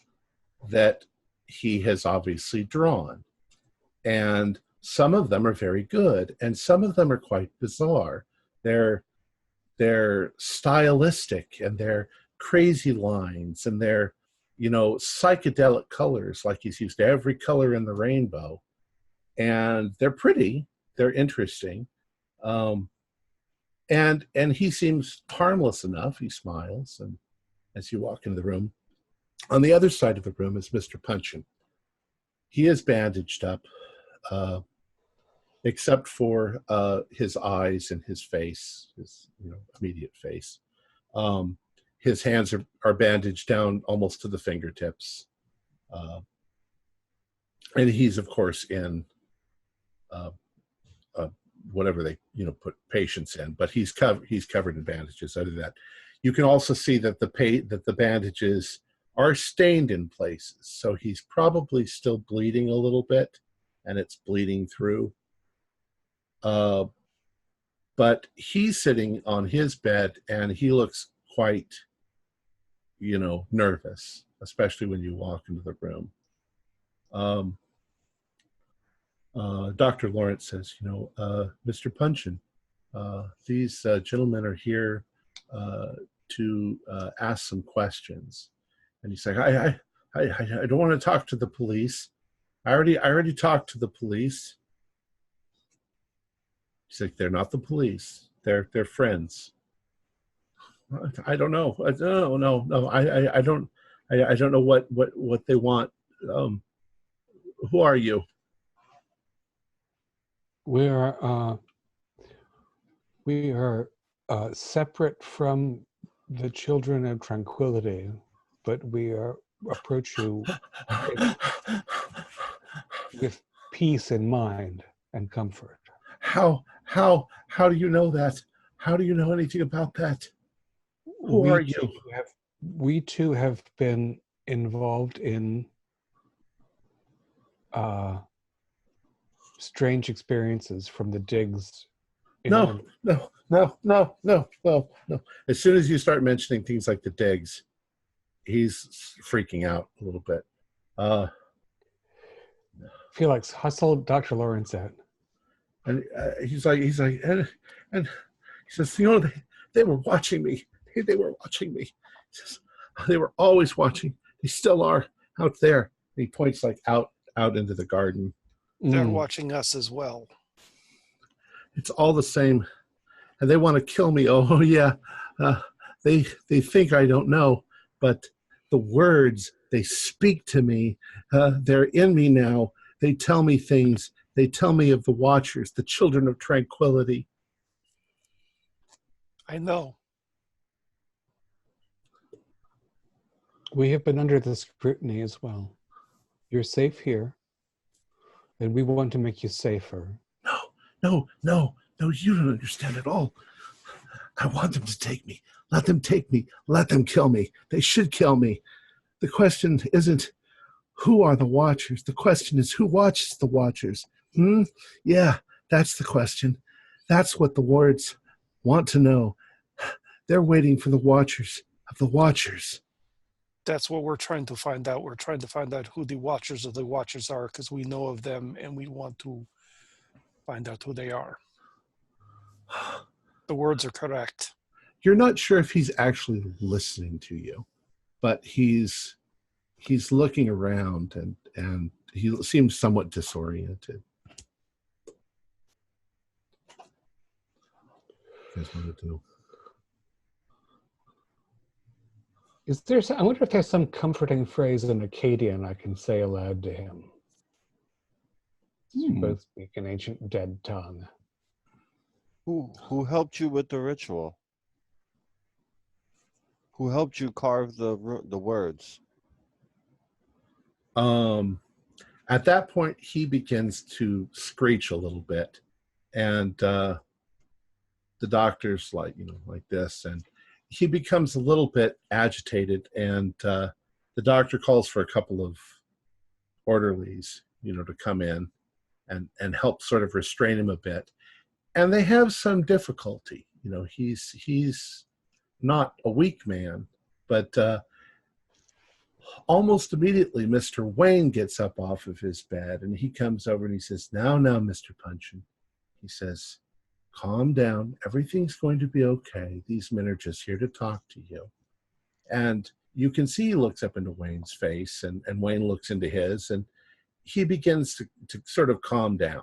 that he has obviously drawn. And some of them are very good, and some of them are quite bizarre. They're stylistic, and they're crazy lines, and they're, you know, psychedelic colors, like he's used every color in the rainbow. And they're pretty, they're interesting. And he seems harmless enough. He smiles, and as you walk into the room, on the other side of the room is Mr. Punchin. He is bandaged up, except for his eyes and his face, his immediate face. His hands are bandaged down almost to the fingertips, and he's of course in whatever they put patients in, but he's covered in bandages. Other than that, you can also see that the bandages are stained in places, so he's probably still bleeding a little bit, and it's bleeding through. But he's sitting on his bed, and he looks quite, nervous, especially when you walk into the room. Dr. Lawrence says, Mr. Punchin, these gentlemen are here to ask some questions. And he's like, I don't want to talk to the police. I already talked to the police. He's like, they're not the police. They're friends. I don't know. No. I don't know what they want. Who are you? We are separate from the Children of Tranquility, but we approach you with peace in mind and comfort. How do you know that? How do you know anything about that? Who are you? We too have been involved in strange experiences from the digs. No. As soon as you start mentioning things like the digs, he's freaking out a little bit. Felix, hustle Dr. Lawrence out. And he's like, and he says, they were watching me. They were watching me. He says, they were always watching. They still are out there. And he points like out out into the garden. They're watching us as well. It's all the same. And they want to kill me. Oh, yeah. They think I don't know. But the words, they speak to me. They're in me now. They tell me things. They tell me of the Watchers, the children of tranquility. I know. We have been under the scrutiny as well. You're safe here, and we want to make you safer. No, you don't understand at all. I want them to take me. Let them take me. Let them kill me. They should kill me. The question isn't who are the Watchers. The question is who watches the Watchers. Yeah, that's the question. That's what the wards want to know. They're waiting for the Watchers of the Watchers. That's what we're trying to find out. We're trying to find out who the Watchers of the Watchers are, because we know of them and we want to find out who they are. The words are correct. You're not sure if he's actually listening to you, but he's looking around and he seems somewhat disoriented. You guys want to do? Is there? I wonder if there's some comforting phrase in Akkadian I can say aloud to him. You both speak an ancient dead tongue. Who helped you with the ritual? Who helped you carve the words? At that point, he begins to screech a little bit, and the doctor's like this, and he becomes a little bit agitated, and the doctor calls for a couple of orderlies, to come in and help sort of restrain him a bit. And they have some difficulty. He's not a weak man, but almost immediately, Mr. Wayne gets up off of his bed, and he comes over and he says, now, Mr. Punchin. He says, calm down. Everything's going to be okay. These men are just here to talk to you. And you can see he looks up into Wayne's face, and Wayne looks into his, and he begins to sort of calm down.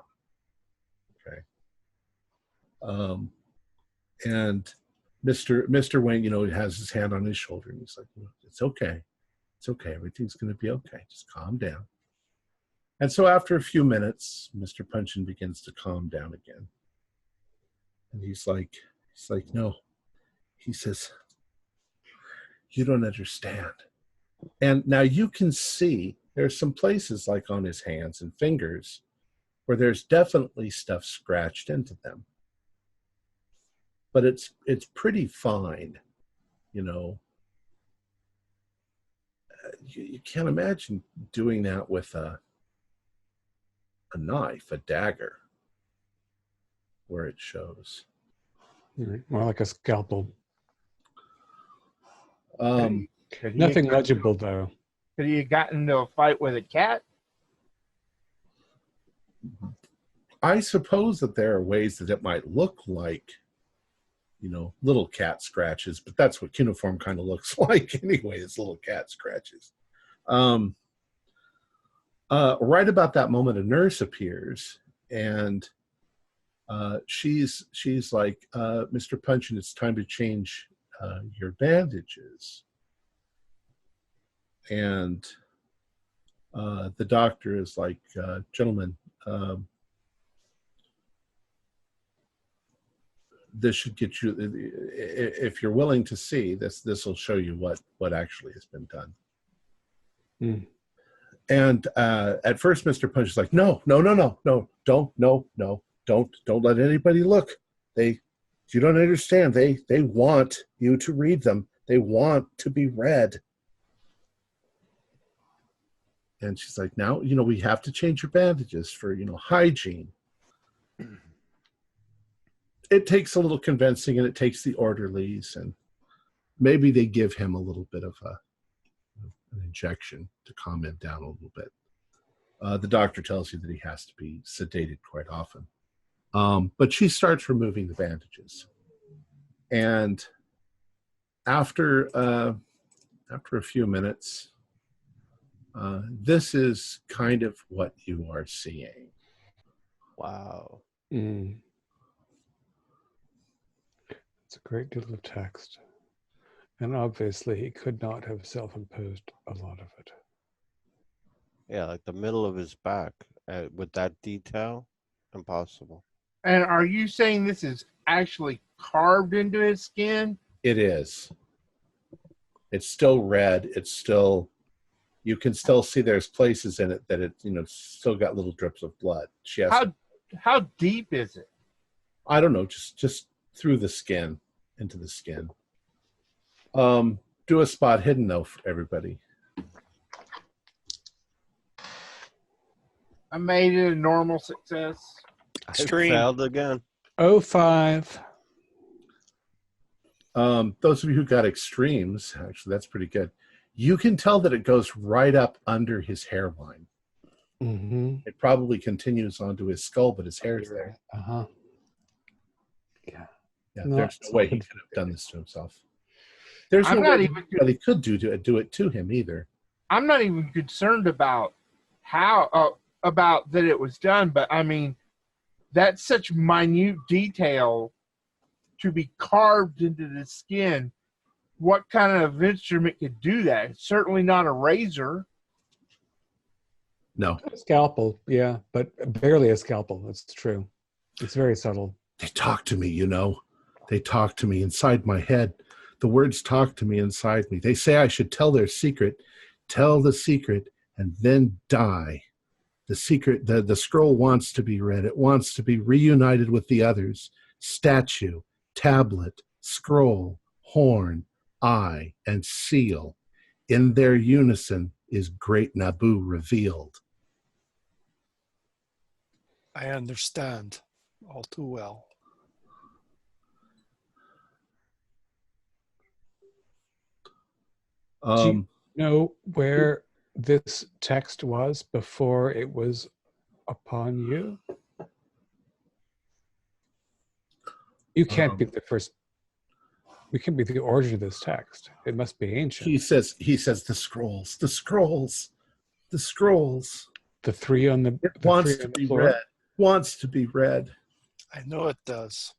Okay. And Mr. Wayne, has his hand on his shoulder, and he's like, it's okay. It's okay. Everything's going to be okay. Just calm down. And so after a few minutes, Mr. Punchin begins to calm down again. And he's like, no. He says, you don't understand. And now you can see there's some places like on his hands and fingers where there's definitely stuff scratched into them. But it's pretty fine, You can't imagine doing that with a knife, a dagger, where it shows. More like a scalpel. Could he Nothing have legible, though. Could he have gotten into a fight with a cat? I suppose that there are ways that it might look like, little cat scratches, but that's what cuneiform kind of looks like anyway, is little cat scratches. Right about that moment, a nurse appears, and she's like, Mr. Punchin, it's time to change your bandages. And the doctor is like, gentlemen, this should get you, if you're willing to see this will show you what actually has been done. And at first Mr. Punch is like, no, don't let anybody look. You don't understand. They want you to read them. They want to be read. And she's like, now, we have to change your bandages for, hygiene. It takes a little convincing, and it takes the orderlies, and maybe they give him a little bit of an injection to calm him down a little bit. The doctor tells you that he has to be sedated quite often. But she starts removing the bandages. And after a few minutes, This is kind of what you are seeing. Wow. Mm. It's a great deal of text. And obviously, he could not have self-imposed a lot of it. Yeah, like the middle of his back with that detail, impossible. And are you saying this is actually carved into his skin? It is. It's still red. It's still, you can still see there's places in it that it, still got little drips of blood. She has, How deep is it? I don't know, just through the skin, into the skin. Do a spot hidden though for everybody. I made it a normal success. Extreme. I failed again. 05. Those of you who got extremes, actually, that's pretty good. You can tell that it goes right up under his hairline. Mm-hmm. It probably continues onto his skull, but his hair's there. Uh-huh. Yeah. Yeah, Not there's no way he could have done this to himself. There's I'm no not way even anybody could do it to him either. I'm not even concerned about how about that it was done, but I mean that's such minute detail to be carved into the skin. What kind of instrument could do that? It's certainly not a razor. No. A scalpel, yeah, but barely a scalpel. That's true. It's very subtle. They talk to me, They talk to me inside my head. The words talk to me inside me. They say I should tell their secret, tell the secret, and then die. The secret, the scroll wants to be read. It wants to be reunited with the others. Statue, tablet, scroll, horn, eye, and seal. In their unison is great Naboo revealed. I understand all too well. Do you know where this text was before it was upon you? You can't be the first. We can be the origin of this text. It must be ancient. He says the scrolls, the scrolls, the scrolls. The three on the It the wants three to on the be floor. read. Wants to be read. I know it does.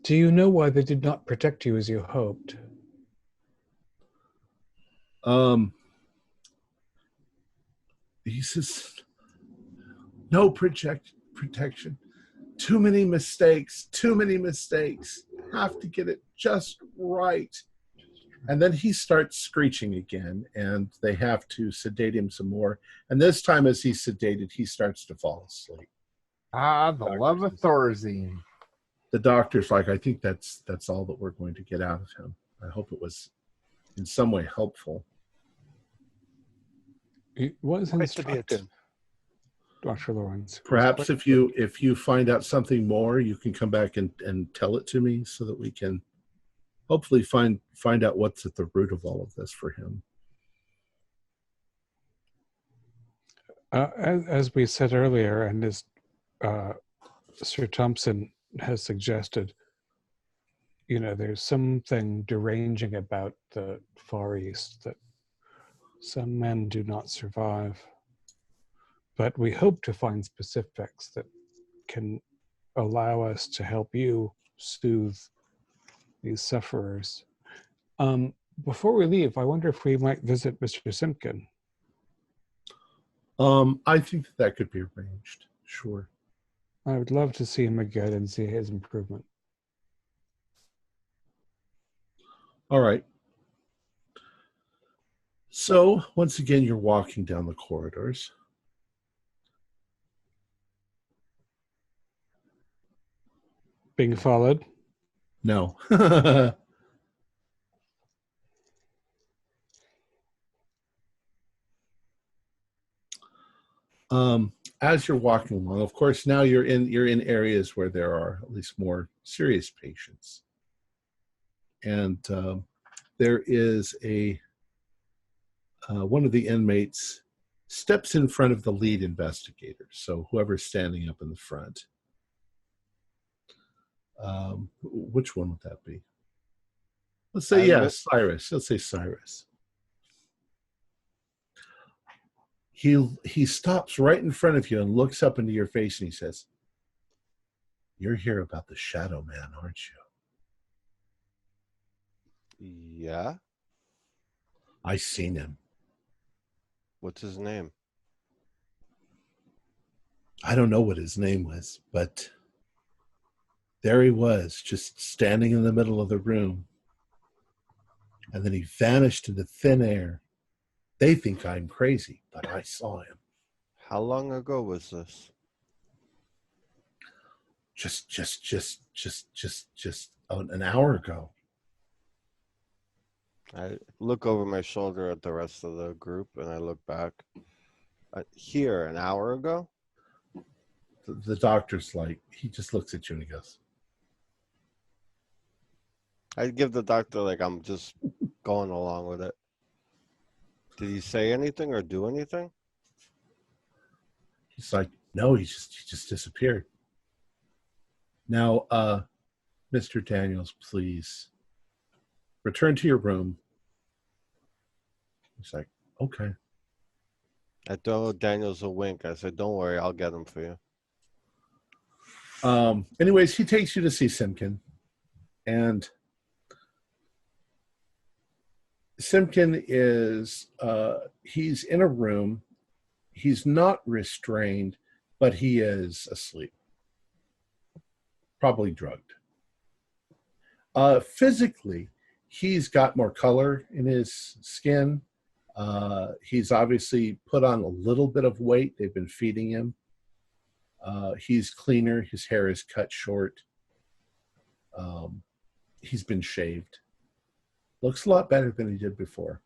Do you know why they did not protect you as you hoped? He says, no protection. Too many mistakes. Have to get it just right. And then he starts screeching again, and they have to sedate him some more. And this time, as he's sedated, he starts to fall asleep. Ah, the love of Thorazine. The doctor's like, I think that's all that we're going to get out of him. I hope it was in some way helpful. It was Quite the bit. instructive, Dr. Lawrence. Perhaps if you find out something more, you can come back and tell it to me so that we can hopefully find out what's at the root of all of this for him. As we said earlier, and as Sir Thompson has suggested, there's something deranging about the Far East that some men do not survive. But we hope to find specifics that can allow us to help you soothe these sufferers. Before we leave, I wonder if we might visit Mr. Simpkin. I think that could be arranged. Sure. I would love to see him again and see his improvement. All right. So once again, you're walking down the corridors. Being followed? No. As you're walking along, of course, now you're in areas where there are at least more serious patients, and there is one of the inmates steps in front of the lead investigator. So whoever's standing up in the front. Which one would that be? Let's say Cyrus. Let's say Cyrus. He stops right in front of you and looks up into your face and he says, "You're here about the Shadow Man, aren't you?" Yeah. I seen him. What's his name? I don't know what his name was, but there he was, just standing in the middle of the room. And then he vanished into thin air. They think I'm crazy, but I saw him. How long ago was this? Just an hour ago. I look over my shoulder at the rest of the group, and I look back. Here, an hour ago? The doctor's like, he just looks at you and he goes, I give the doctor like I'm just going along with it. Did he say anything or do anything? he's like, no, he just disappeared. Now, Mr. Daniels, please return to your room. He's like, okay. I throw Daniels a wink. I said, don't worry, I'll get him for you. Anyways, he takes you to see Simkin. And Simkin is, he's in a room. He's not restrained, but he is asleep. Probably drugged. Physically, he's got more color in his skin. He's obviously put on a little bit of weight. They've been feeding him. He's cleaner. His hair is cut short. He's been shaved. Looks a lot better than he did before.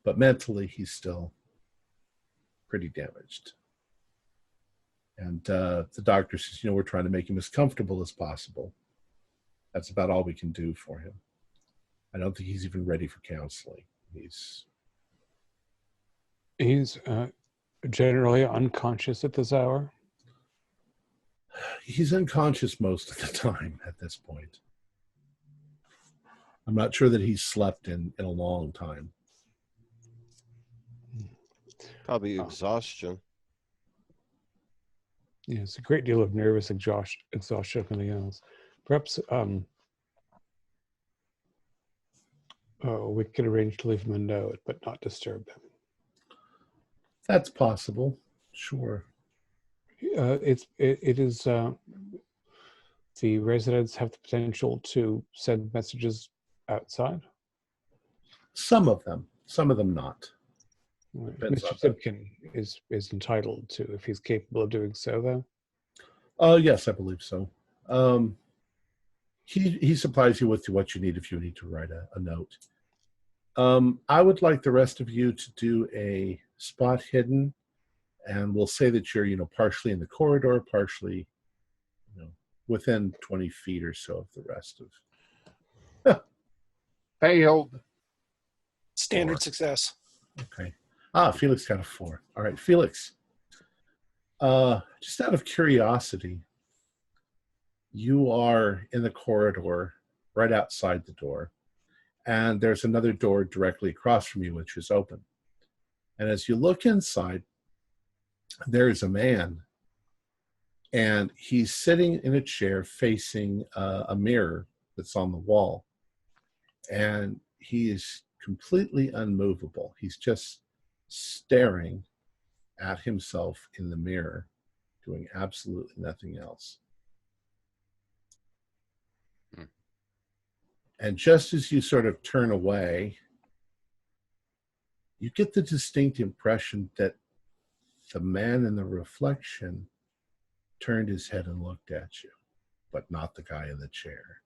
But mentally, he's still pretty damaged. And the doctor says, we're trying to make him as comfortable as possible. That's about all we can do for him. I don't think he's even ready for counseling. He's generally unconscious at this hour. He's unconscious most of the time at this point. I'm not sure that he's slept in a long time. Probably exhaustion. Yeah, it's a great deal of nervous exhaustion, if nothing else. Perhaps we could arrange to leave him a note, but not disturb him. That's possible. Sure. It is the residents have the potential to send messages outside. Some of them not. Mr. Simpkin is entitled to, if he's capable of doing so, though. Yes, I believe so. He supplies you with what you need if you need to write a note. I would like the rest of you to do a spot hidden, and we'll say that you're, partially in the corridor, partially, within 20 feet or so of the rest of. Failed. Standard 4. success. Okay. Felix got a 4. All right, Felix. Just out of curiosity, you are in the corridor right outside the door, and there's another door directly across from you, which is open. And as you look inside, there's a man, and he's sitting in a chair facing a mirror that's on the wall. And he is completely unmovable. He's just staring at himself in the mirror, doing absolutely nothing else. And just as you sort of turn away, you get the distinct impression that the man in the reflection turned his head and looked at you, but not the guy in the chair.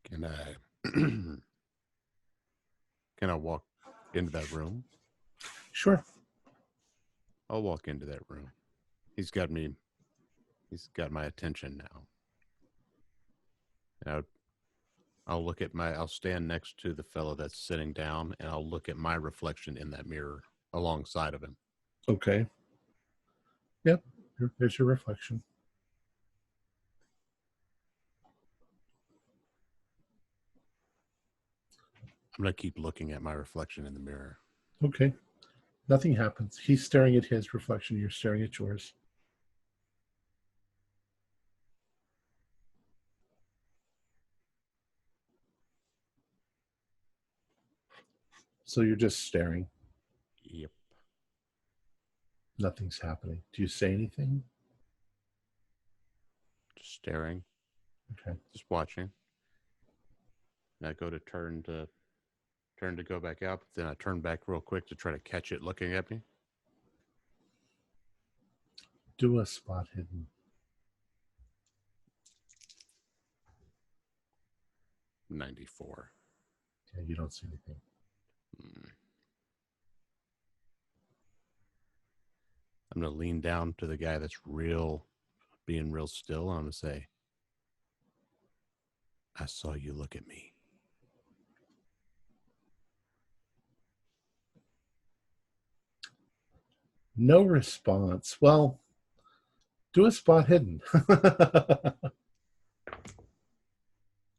Can I walk into that room? Sure. I'll walk into that room. He's got my attention now. And I'll stand next to the fellow that's sitting down, and I'll look at my reflection in that mirror alongside of him. Okay. Yep. There's your reflection. I'm going to keep looking at my reflection in the mirror. Okay. Nothing happens. He's staring at his reflection. You're staring at yours. So you're just staring. Yep. Nothing's happening. Do you say anything? Just staring. Okay. Just watching. And I go to turn to go back out, but then I turn back real quick to try to catch it looking at me. Do a spot hidden. 94. Yeah, you don't see anything. I'm going to lean down to the guy that's being real still. I'm going to say, I saw you look at me. No response. Well, do a spot hidden.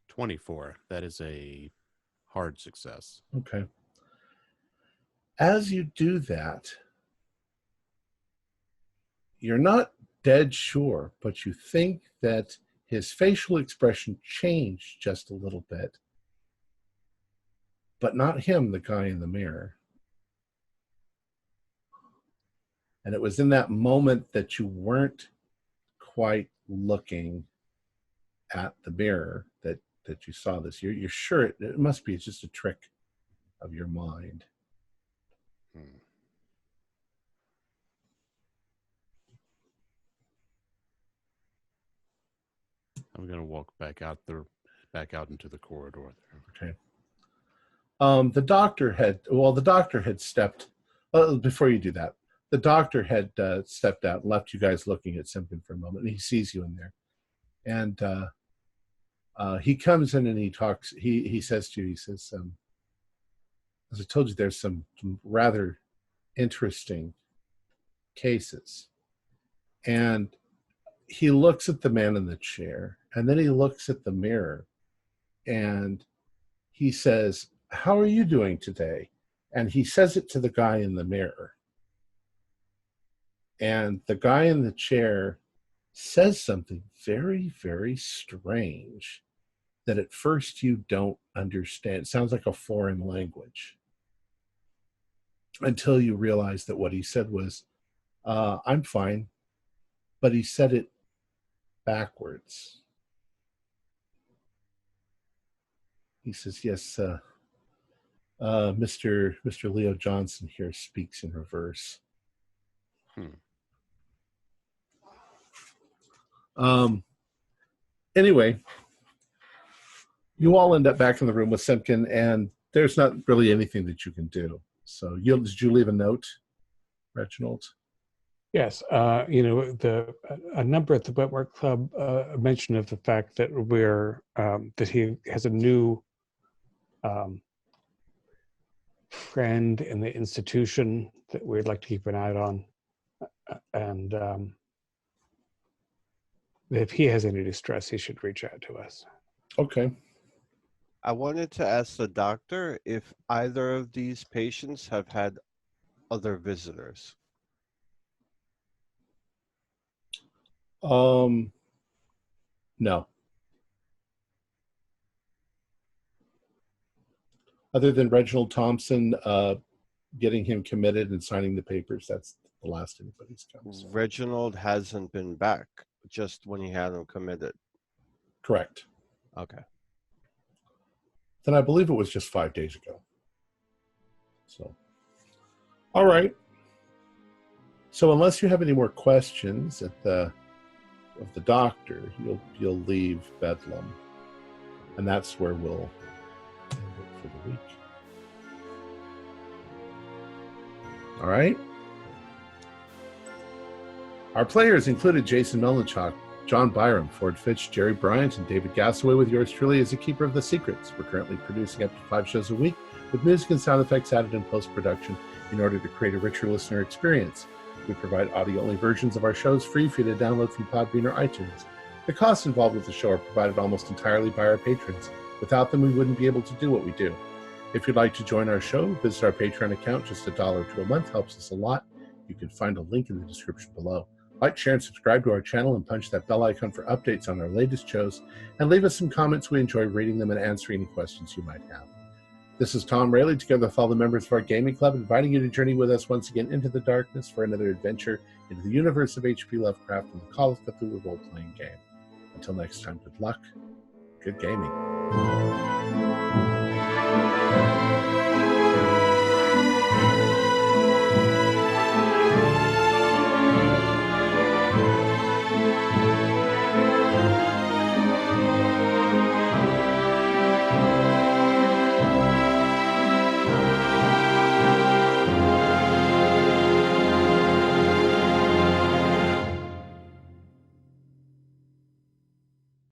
24. That is a hard success. Okay. As you do that, you're not dead sure, but you think that his facial expression changed just a little bit, but not him, the guy in the mirror. And it was in that moment that you weren't quite looking at the mirror that you saw this. You're sure it must be just a trick of your mind. I'm going to walk back out into the corridor there. Okay. The doctor had stepped, before you do that, the doctor had stepped out and left you guys looking at Simpkin for a moment, and he sees you in there. And he comes in and he talks, he says to you, he says, as I told you, there's some rather interesting cases. And he looks at the man in the chair, and then he looks at the mirror, and he says, how are you doing today? And he says it to the guy in the mirror. And the guy in the chair says something very, very strange that at first you don't understand. It sounds like a foreign language. Until you realize that what he said was, I'm fine. But he said it backwards. He says, yes, Mr. Leo Johnson here speaks in reverse. Anyway, you all end up back in the room with Simpkin, and there's not really anything that you can do. So did you leave a note, Reginald? Yes, a number at the Wentworth Club mentioned of the fact that that he has a new friend in the institution that we'd like to keep an eye on, and if he has any distress, he should reach out to us. Okay. I wanted to ask the doctor if either of these patients have had other visitors. No. Other than Reginald Thompson getting him committed and signing the papers, that's the last anybody's come. So. Reginald hasn't been back, just when he had him committed. Correct. Okay. Then I believe it was just 5 days ago. So, all right. So unless you have any more questions of the doctor, you'll leave Bedlam, and that's where we'll end it for the week. All right. Our players included Jason Melanchok, John Byram, Ford Fitch, Jerry Bryant, and David Gassaway, with yours truly as the keeper of the secrets. We're currently producing up to 5 shows a week with music and sound effects added in post-production in order to create a richer listener experience. We provide audio-only versions of our shows free for you to download from Podbean or iTunes. The costs involved with the show are provided almost entirely by our patrons. Without them, we wouldn't be able to do what we do. If you'd like to join our show, visit our Patreon account. Just $1 a month helps us a lot. You can find a link in the description below. Like, share, and subscribe to our channel, and punch that bell icon for updates on our latest shows. And leave us some comments. We enjoy reading them and answering any questions you might have. This is Tom Rayleigh, together with all the members of our gaming club, inviting you to journey with us once again into the darkness for another adventure into the universe of H.P. Lovecraft and the Call of Cthulhu role-playing game. Until next time, good luck, good gaming.